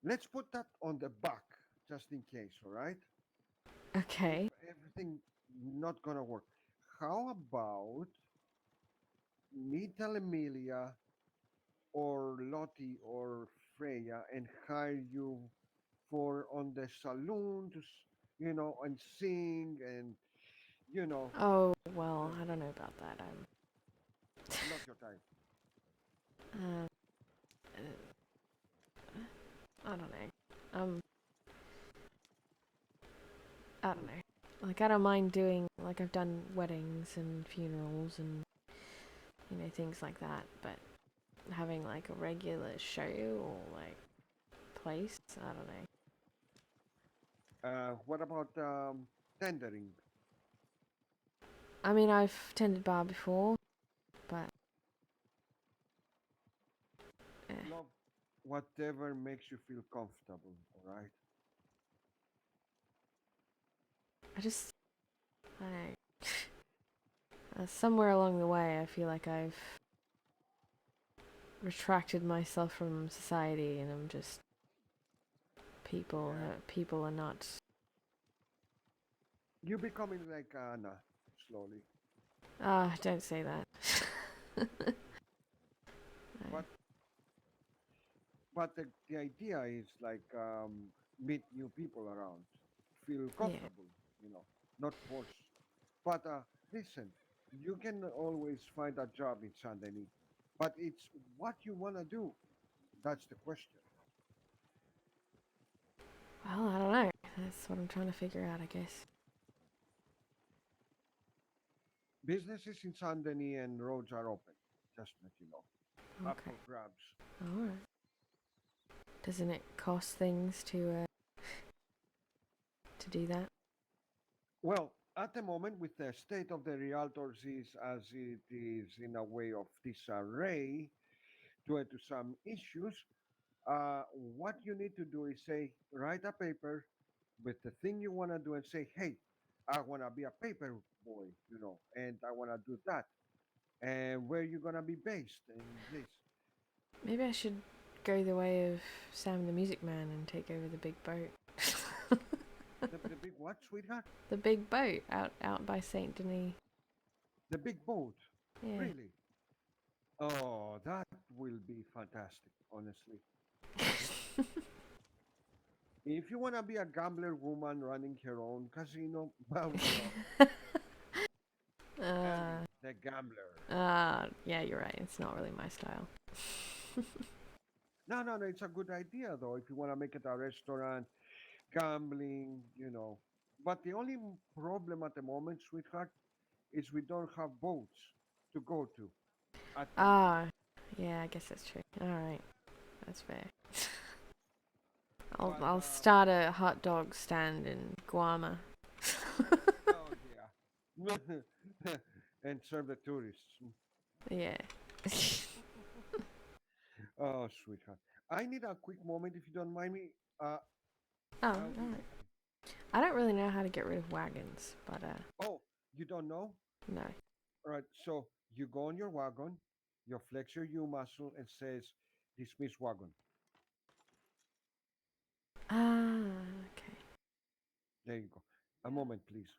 let's put that on the back just in case, all right? If okay. everything not gonna work, how about me tell Emilia or Lottie or Freya and hire you for on the saloon to, and sing and you know, Oh, well, uh, I don't know about that. not your time. Uh, I don't know. I don't know. Like, I don't mind doing, like, I've done weddings and funerals and, things like that, but having, like, a regular show or, like, place, I don't know. What about tendering? I mean, I've tended bar before, but, eh. Love, whatever makes you feel comfortable. All right. I just, I don't know. Somewhere along the way, I feel like I've retracted myself from society and I'm just people. Yeah. People are not. You're becoming like Anna slowly. Ah, don't say that. No. But the idea is like meet new people around, feel Yeah. comfortable, not force. But listen, you can always find a job in Saint Denis, but it's what you want to do. That's the question. Well, I don't know. That's what I'm trying to figure out, I guess. Businesses in Saint Denis and roads are open. Just let you know. Up Okay. for grabs. Alright. Doesn't it cost things to do that? Well, at the moment, with the state of the realtors is as it is in a way of disarray due to some issues, what you need to do is say, write a paper with the thing you want to do and say, hey, I want to be a paper boy, and I want to do that. and where you're gonna be based in this. Maybe I should go the way of Sam the Music Man and take over the big boat. The big what, sweetheart? The big boat out by Saint Denis. The big boat. Yeah. Really? Oh, that will be fantastic, honestly. If you wanna be a gambler woman running her own casino, well, Uh, Andy, the gambler. yeah, you're right. It's not really my style. No, no, no. It's a good idea though. If you wanna make it a restaurant, gambling, But the only problem at the moment, sweetheart, is we don't have boats to go to at the moment. Ah, yeah, I guess that's true. All right, that's fair. I'll But I'll start a hot dog stand in Guama. oh yeah, and serve the tourists. Yeah. Oh, sweetheart, I need a quick moment if you don't mind me. Oh, I'll be alright. with you. I don't really know how to get rid of wagons, but Oh, you don't know? no. All right. So you go on your wagon, you flex your U muscle, and says, "Dismiss wagon." Ah, okay. There you go. A moment, please.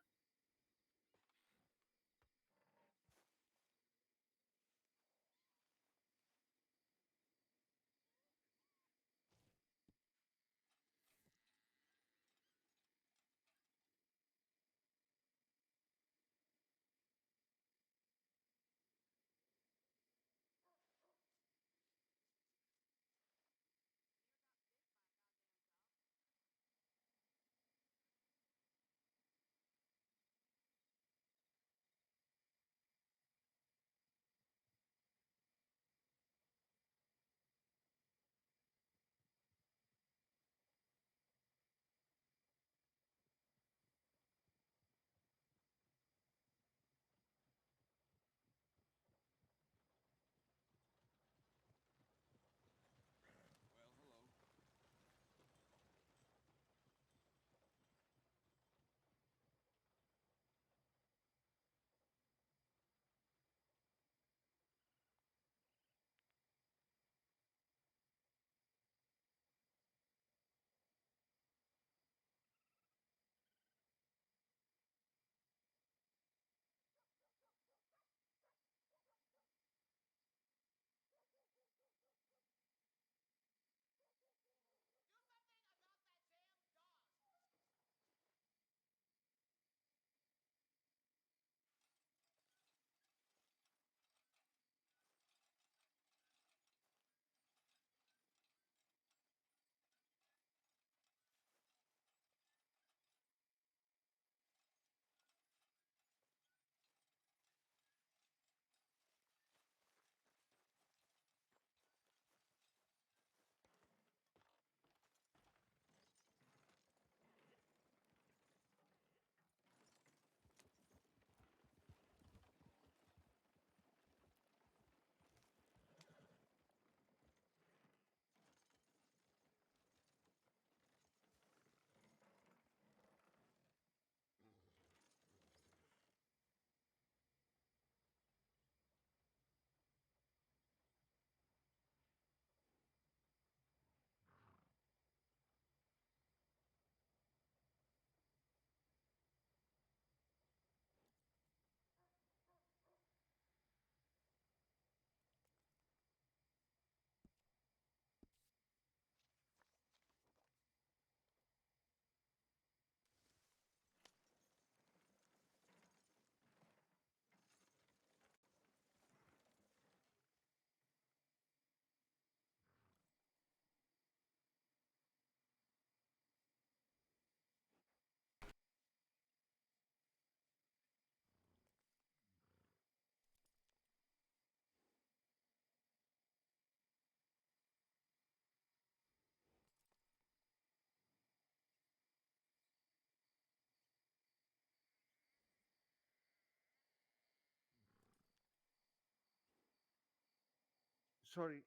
Sorry.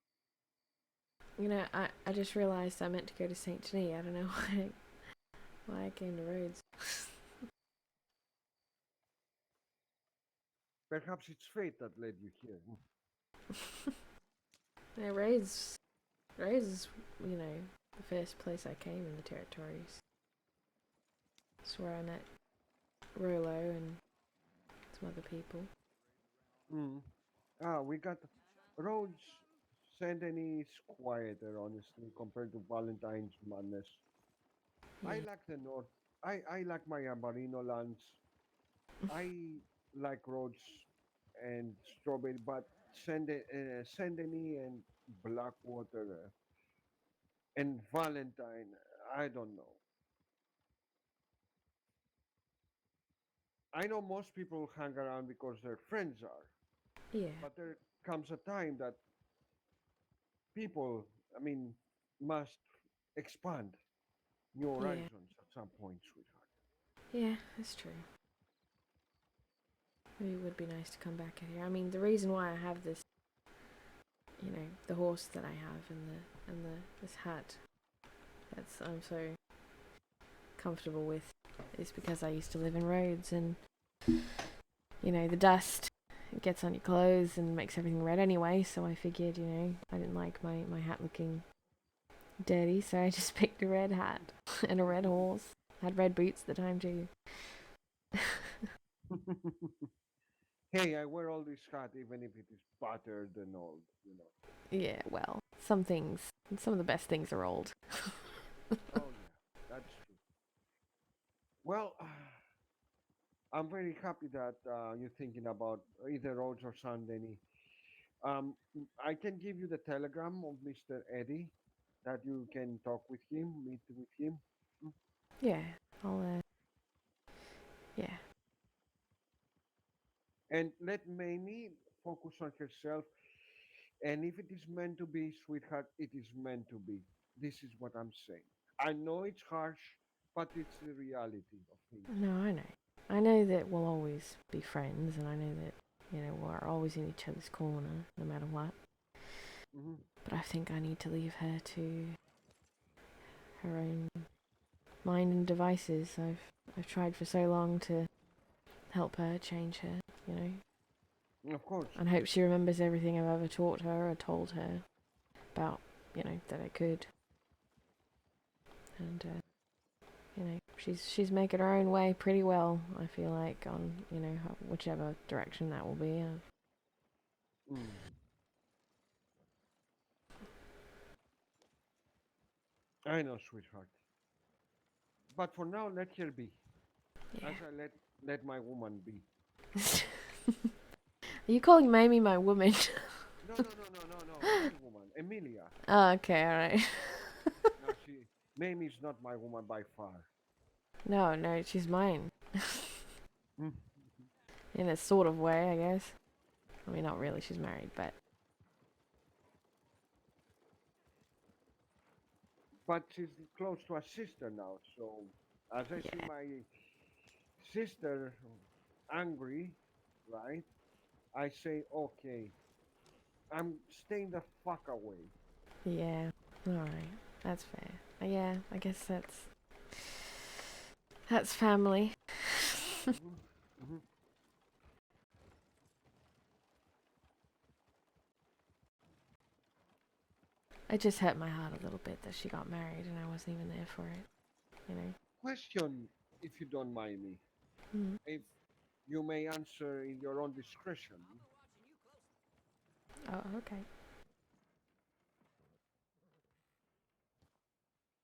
I just realised I meant to go to Saint Denis. I don't know why I came to Rhodes. Perhaps it's fate that led you here. Yeah, Ray's is, the first place I came in the territories. It's where I met Rolo and some other people. Mm. We got roads. Saint Denis is quieter, honestly, compared to Valentine's madness. I Yeah, like the north. I like my Amarino lands. I like roads and strawberry, but Saint Denis and Blackwater and Valentine, I don't know. I know most people hang around because their friends are, yeah, but there comes a time that people, I mean, must expand new yeah, horizons at some point, sweetheart. yeah. That's true. Maybe it would be nice to come back here. I mean, the reason why I have this, the horse that I have and this hat that's I'm so comfortable with is because I used to live in Rhodes, and the dust gets on your clothes and makes everything red anyway. So I figured, I didn't like my hat looking dirty, so I just picked a red hat and a red horse. Had red boots at the time too. Hey, I wear all this hat even if it is battered and old, you know. Yeah, well, some of the best things are old. Oh yeah, that's true. Well, I'm very happy that you're thinking about either Rhodes or San Denis. I can give you the telegram of Mr. Eddie that you can talk with him, meet with him. Mm. Yeah, I'll yeah, And let Mamie focus on herself. And if it is meant to be, sweetheart, it is meant to be. This is what I'm saying. I know it's harsh, but it's the reality of things. no, I know. I know that we'll always be friends, and I know that we're always in each other's corner, no matter what. Hmm. But I think I need to leave her to her own mind and devices. I've tried for so long to help her, change her, Of course. and hope she remembers everything I've ever taught her or told her about, that I could. And she's making her own way pretty well. I feel like on whichever direction that will be. Mm. I know, sweetheart. But for now, let her be, as I let my woman be. Yeah. Are you calling Mamie my woman? No, no, no, no, no, no. My woman, Emilia. Oh, okay, all right. No, Mamie is not my woman by far. No, no, she's mine. Mm. In a sort of way, I guess. I mean, not really. She's married, but But she's close to a sister now, so as I see yeah, my sister angry, right? I say, okay, I'm staying the fuck away. yeah. All right, that's fair. Yeah, I guess that's family. Hmm. Hmm. It just hurt my heart a little bit that she got married and I wasn't even there for it. You know. Question, if you don't mind me, Mm. if you may answer in your own discretion. Oh, okay.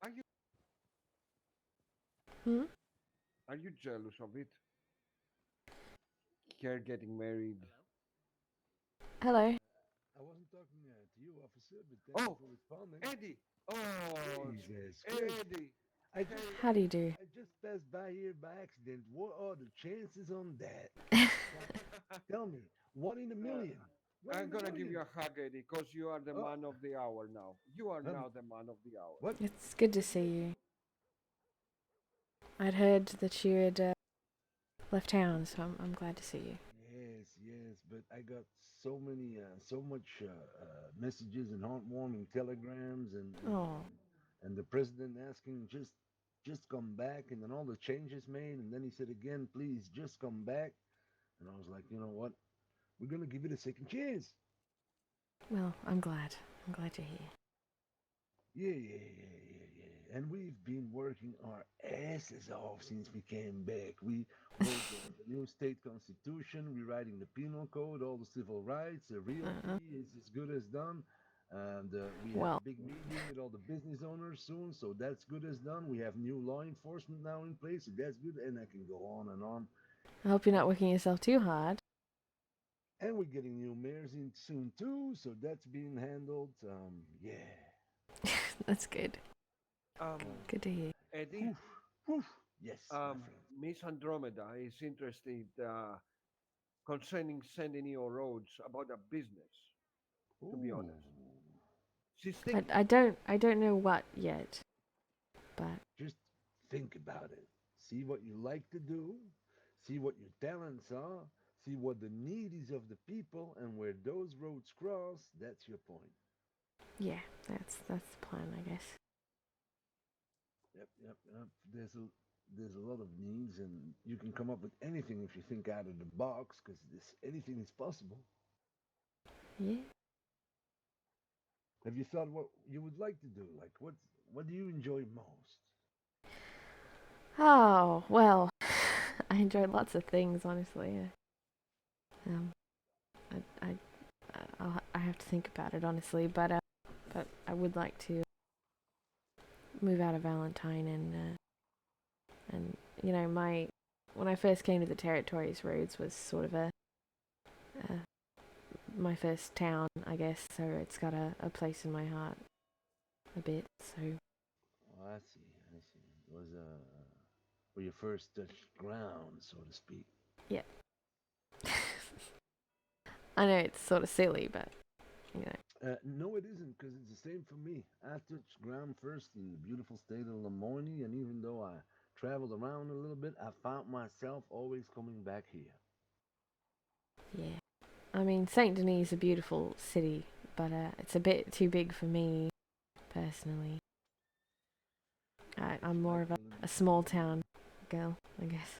Are you Hmm. are you jealous of it? Her getting married. Hello. I wasn't talking to you, officer, but thank you Oh, for responding. Eddie. Oh, Jesus Christ. Eddie. I Hey, just How do you do? I just passed by here by accident. What are the chances on that? Now, tell me, one in a million? One I'm in a gonna give million? you a hug, Eddie, because you are the Oh, man of the hour now. You are um, now the man of the hour. what? It's good to What'd you see say? you. I'd heard that you had left town, so I'm glad to see you. Yes, yes, but I got so much messages and heartwarming telegrams, Oh, and the president asking just come back, and then all the changes made, and then he said again, please just come back, and I was like, you know what? We're gonna give it a second chance. Well, I'm glad. I'm glad you're here. Yeah. And we've been working our asses off since we came back. We wrote the new state constitution, rewriting the penal code, all the civil rights, the Uh-uh. realty is as good as done. And we have Well, a big meeting with all the business owners soon, so that's good as done. We have new law enforcement now in place, so that's good. And I can go on and on. I hope you're not working yourself too hard. And we're getting new mayors in soon too, so that's being handled. Yeah. That's good. Um, Good to hear. Eddie, Whew, whew. Yes, my um, friend. Miss Andromeda is interested concerning Centennial Roads about a business. To be Ooh. honest, she's I, thinking. I don't know what yet, but Just think about it. See what you like to do, see what your talents are, see what the need is of the people, and where those roads cross, that's your point. yeah, that's the plan, I guess. Yep. There's a lot of needs, and you can come up with anything if you think out of the box, because this anything is possible. Yeah. Have you thought what you would like to do? Like what do you enjoy most? Oh, well, I enjoy lots of things, honestly. Um, I have to think about it, honestly, but I would like to move out of Valentine and you know, when I first came to the territories, Rhodes was sort of uh, my first town, I guess, so it's got a place in my heart a bit, so Oh, I see. I see. It was where you first touched ground, so to speak. yeah. I know it's sort of silly, but, you know. No, it isn't, because it's the same for me. I touched ground first in the beautiful state of Lamoine, and even though I traveled around a little bit, I found myself always coming back here. Yeah. I mean, Saint Denis is a beautiful city, but it's a bit too big for me, personally. If I'm you more like of to a small town girl, I guess.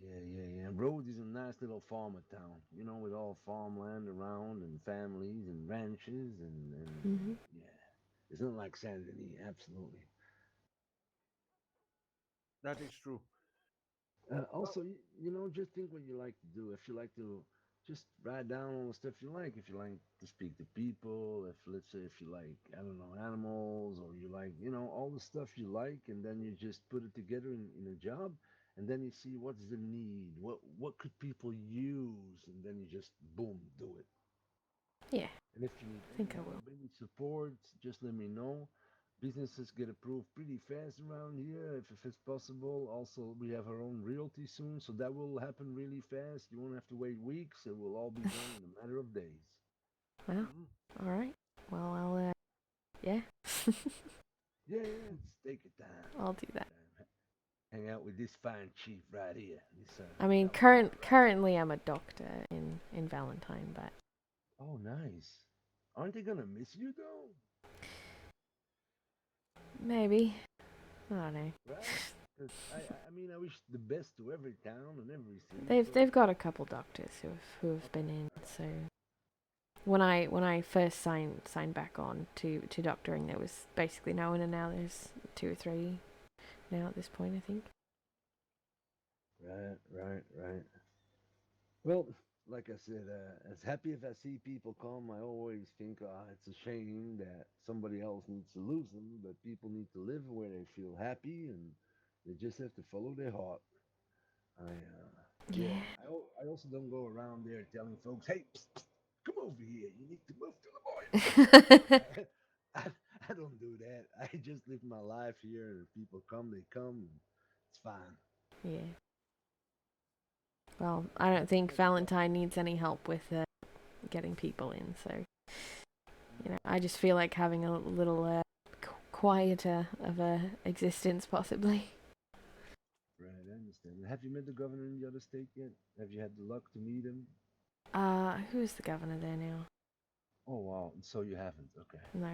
yeah. Rhodes is a nice little farmer town, with all farmland around and families and ranches and Hmm. yeah. It's not like Saint Denis, absolutely. That is true. Well, Also, just think what you like to do. If you like to just write down all the stuff you like, if you like to speak to people, if let's say if you like, I don't know, animals, or you like, all the stuff you like, and then you just put it together in a job, and then you see what's the need, what could people use, and then you just boom, do it. Yeah, And if you need I any think I will. help, any support, just let me know. Businesses get approved pretty fast around here, if it's possible. Also, we have our own realty soon, so that will happen really fast. You won't have to wait weeks. It will all be done in a matter of days. Well, mhm. alright. Well, yeah, Yeah, just take your time. I'll do Take your that. time. Hang out with this fine chief right here, this I mean, Valentine. currently I'm a doctor in Valentine, but Oh, nice. Aren't they gonna miss you though? maybe. I don't know. Right? 'Cause I mean, I wish the best to every town and every city. So They've got a couple doctors who have been in, so when I first signed back on to doctoring, there was basically no one, and now there's two or three now at this point, I think. right. Well, like I said, as happy as I see people come, I always think, it's a shame that somebody else needs to lose them, but people need to live where they feel happy, and they just have to follow their heart. Yeah, Yeah. I also don't go around there telling folks, hey, psst, psst, come over here, you need to move to the boy. I, I don't do that. I just live my life here, and if people come, they come, and it's fine. Yeah. Well, I don't Have you think met the Valentine needs any help with getting people in, so I just feel like having a little quieter of a existence, possibly. Right, I understand. Have you met the governor in the other state yet? Have you had the luck to meet him? Who's the governor there now? Oh wow, so you haven't. Okay. No.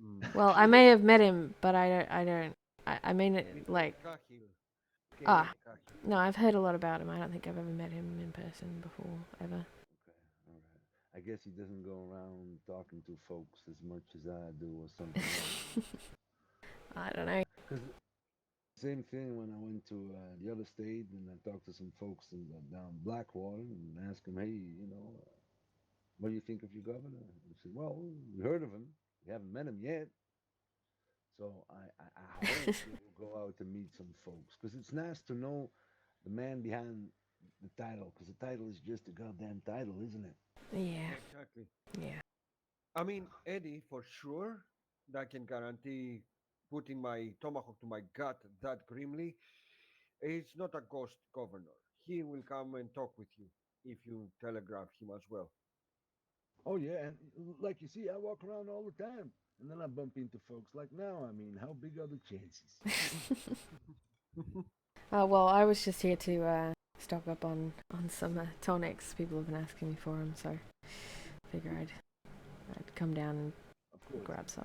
Mm. Well, I may have met him, but I don't. I mean it Miguel like Cahill. Miguel ah Cahill. no, I've heard a lot about him. I don't think I've ever met him in person before, ever. I guess he doesn't go around talking to folks as much as I do, or something else. I don't know. Because same thing when I went to the other state and I talked to some folks down Blackwater and asked them, hey, what do you think of your governor? They said, well, we heard of him. We haven't met him yet. So I hope they will go out and meet some folks because it's nice to know the man behind the title because the title is just a goddamn title, isn't it? Yeah, Exactly. yeah. I mean, Eddie, for sure, that can guarantee putting my tomahawk to my gut that grimly. He's not a ghost governor. He will come and talk with you if you telegraph him as well. Oh yeah, and like you see, I walk around all the time, and then I bump into folks like now. I mean, how big are the chances? Well, I was just here to stock up on some tonics. People have been asking me for them, so figure I'd come down and Of course, grab some.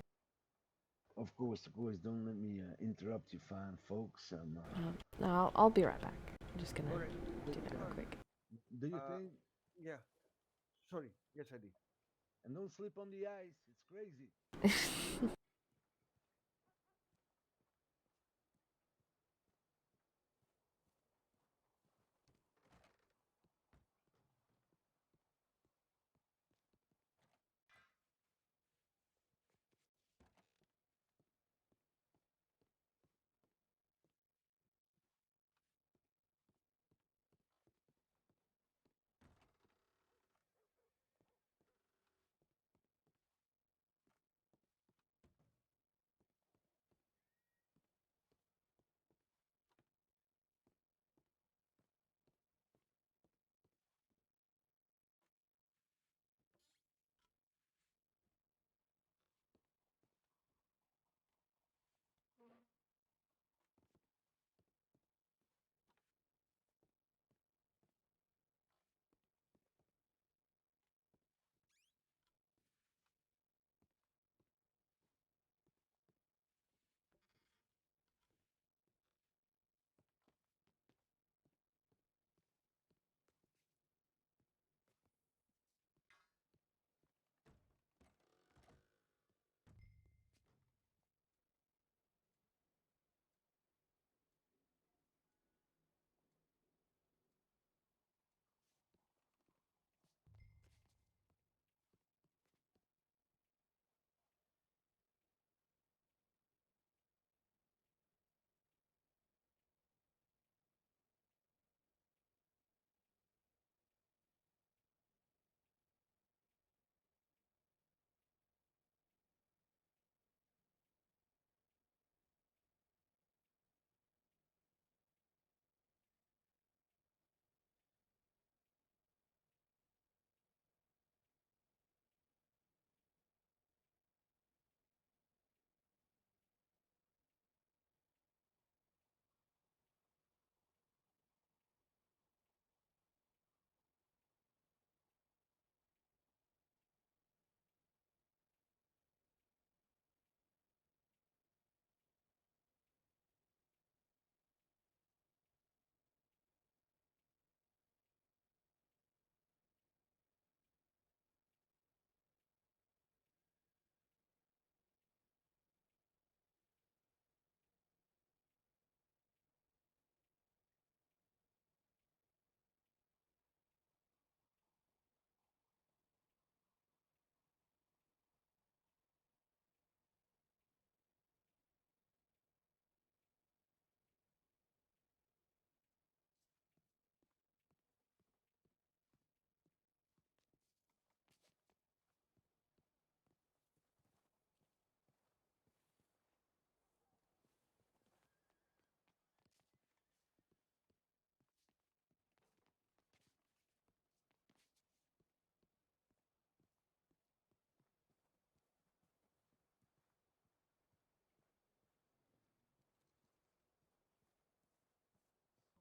of course, of course. Don't let me interrupt you, fine folks. No, I'll be right back. I'm just gonna All right. do that real Uh, quick. Do your uh, thing, yeah. Sorry. Yes, Eddie. and don't slip on the ice. It's crazy.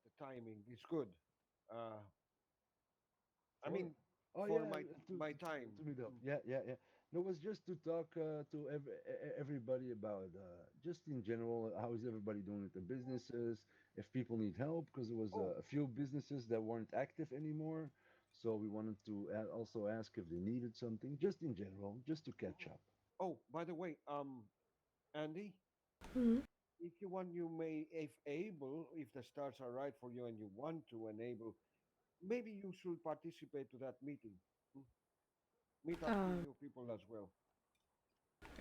The timing is good. Uh, I For mean, oh for yeah, my time. to meet up. Mm. Yeah, yeah, yeah. No, it was just to talk to everybody about just in general how is everybody doing with the businesses, if people need help because there was Oh, a few businesses that weren't active anymore. So we wanted to also ask if they needed something, just in general, just to catch up. Oh, by the way, Andy, Hmm. if you want, you may, if able, if the stars are right for you and you want to enable, maybe you should participate to that meeting. Hmm? Meet up with Uh, new people as well.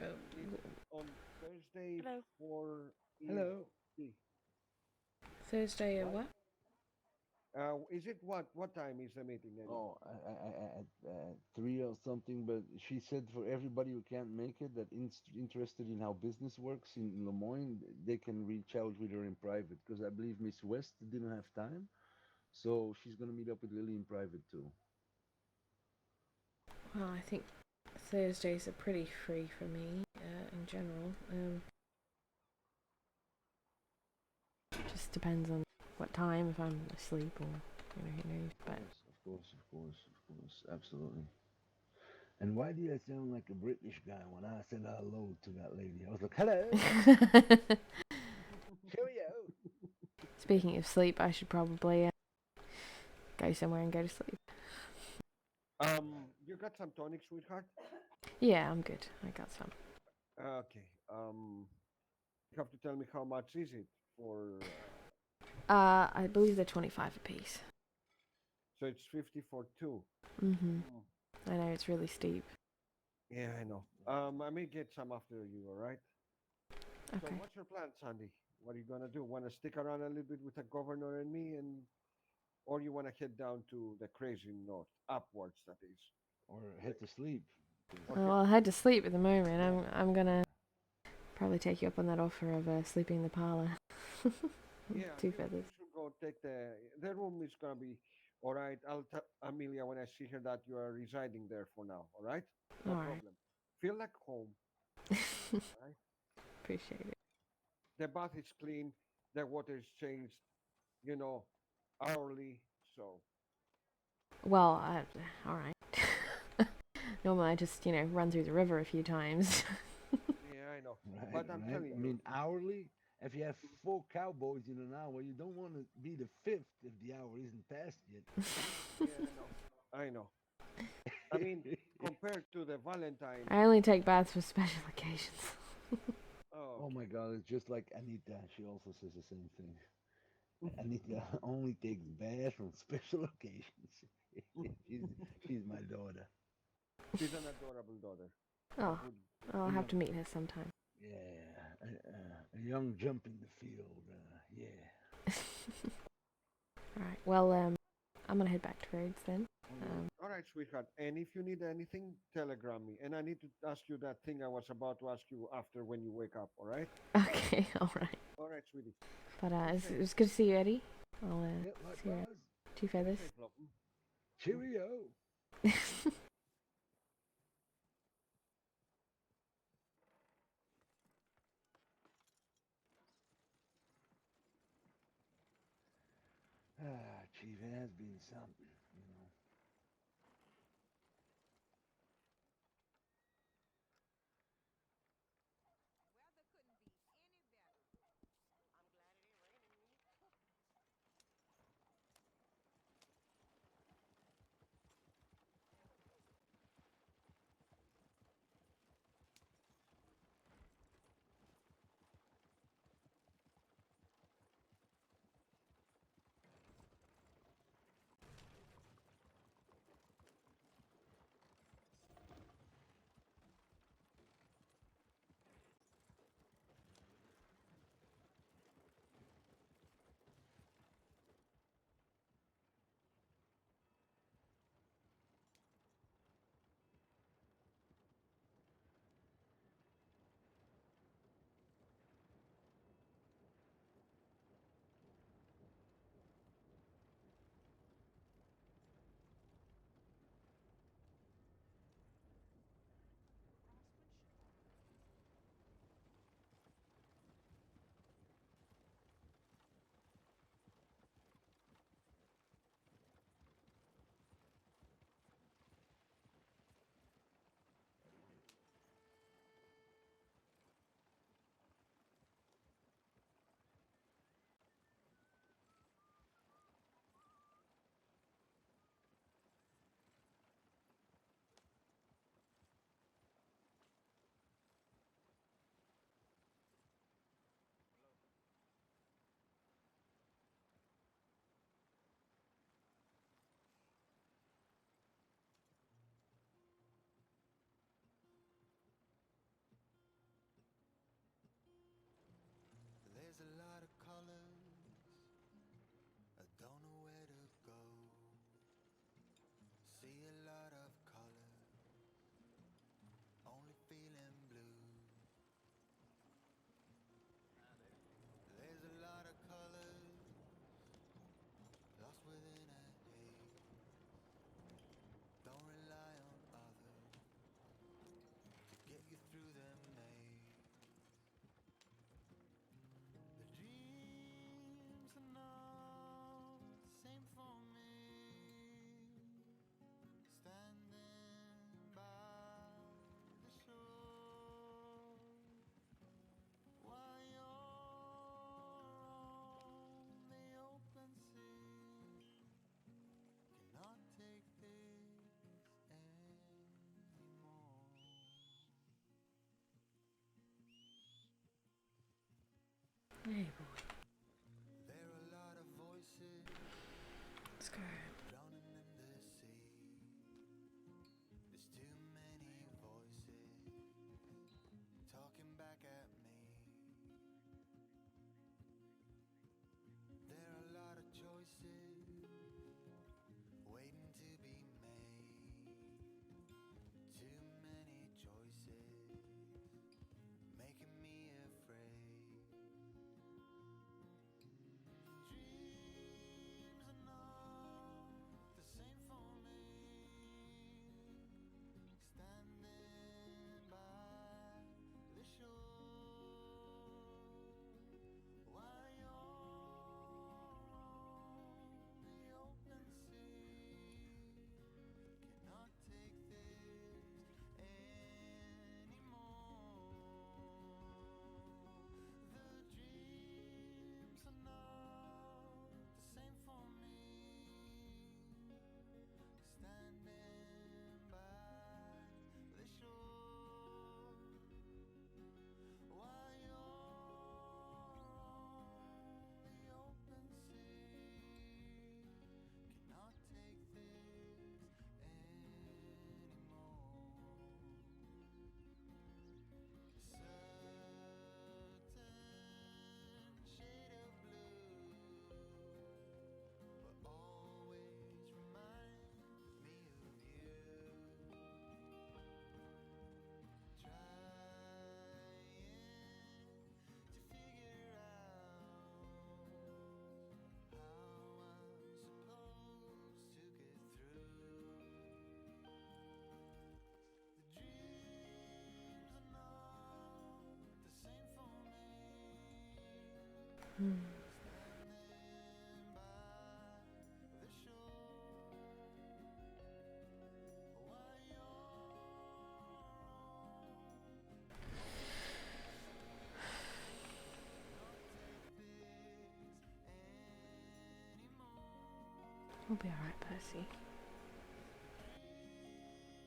Oh, It's on Thursday Hello. 4 Hello. EST, Thursday or right? what? Is it what time is the meeting, Eddie? Oh, at 3 or something, but she said for everybody who can't make it, that interested in how business works in Lemoyne, they can reach out with her in private, because I believe Miss West didn't have time, so she's gonna meet up with Lily in private too. Well, I think Thursdays are pretty free for me in general. Just depends on what time, if I'm asleep or who knows. But Of course, absolutely. And why do I sound like a British guy when I said hello to that lady? I was like, hello, cheerio. speaking of sleep, I should probably go somewhere and go to sleep. You got some tonic, sweetheart? Yeah, I'm good. I got some. Okay. You have to tell me how much is it for. I believe they're 25 apiece. So it's 50 for two. Mhm. Mm, I know it's really steep. yeah, I know. I may get some after you. All right. So Okay. what's your plan, Sandy? What are you gonna do? Want to stick around a little bit with the governor and me, or you want to head down to the crazy north, upwards, that is, Or head to sleep. 'Cause, or Oh, head well, I to had to sleep? sleep at the moment. Yeah. I'm gonna probably take you up on that offer of sleeping in the parlor. Yeah, Two you feathers. should go take the room is gonna be all right. I'll tell Amelia when I see her that you are residing there for now. All right, no All right. problem. Feel like home. All right. Appreciate it. The bath is clean. The water is changed. You know, hourly. So Well, all right. Normally, I just run through the river a few times. yeah, I know. right, But I'm right. telling I you. mean, hourly. If you have four cowboys in an hour, you don't want to be the fifth if the hour isn't passed Yeah, I know. I know. I mean, yet. compared to the Valentine. I only take baths for special occasions. Oh, Oh my okay. God, it's just like Anita. She also says the same thing. Anita only takes baths on special occasions. she's she's my daughter. She's an adorable daughter. A Oh, good. I'll You have know, to meet her sometime. yeah, a young jump in the field. Yeah. All right. Well, I'm gonna head back to Rhodes then. All right, sweetheart. And if you need anything, telegram me. And I need to ask you that thing I was about to ask you after when you wake up. All right? Okay. All right. All right, sweetie. But Be it safe. was good to see you, Eddie. I'll Yep, see you at likewise. Two Be Feathers. safe, love. Cheerio. Ah, Chief, it has been something, you know. a lot of colors, I don't know where to go. See a lot of colors, only feeling blue. There's a lot of colors, lost within a haze. Don't rely on others to get you through the maze. The dreams are not the same for me. Standing by the shore, while you're on the open sea, cannot take this anymore. Hey boy. There are a lot of voices Let's go. drowning in the sea. There's too many voices talking back at me. There are a lot of choices waiting to be made. Too many choices making me afraid. Dreams are not the same for me. Standing by the shore, while you're on the open sea, cannot take this anymore. The dreams are not the same for me. Standing by the shore, while you're on the open sea, cannot take this anymore. Certain shade of blue will always remind me of you. Trying to figure out how I'm supposed to get through. The dreams are not the same for me. Standing by the shore, while you're We'll be alright, Percy.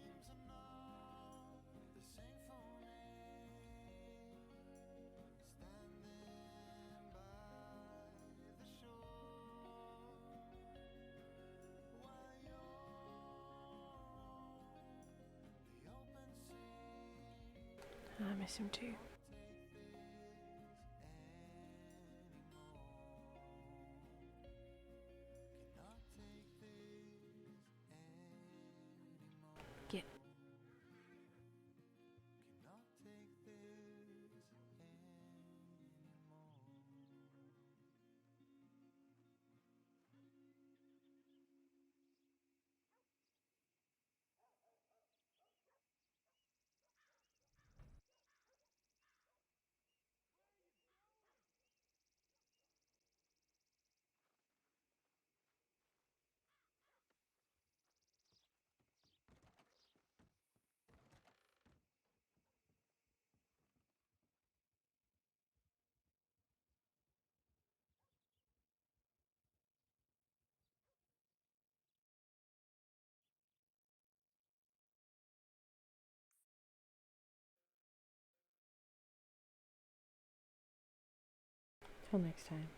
dreams are not the same for me. Standing by the shore, while you're on the open sea. I miss him too. Take this anymore. Cannot take this anymore. Get. Cannot take this anymore. Till next time.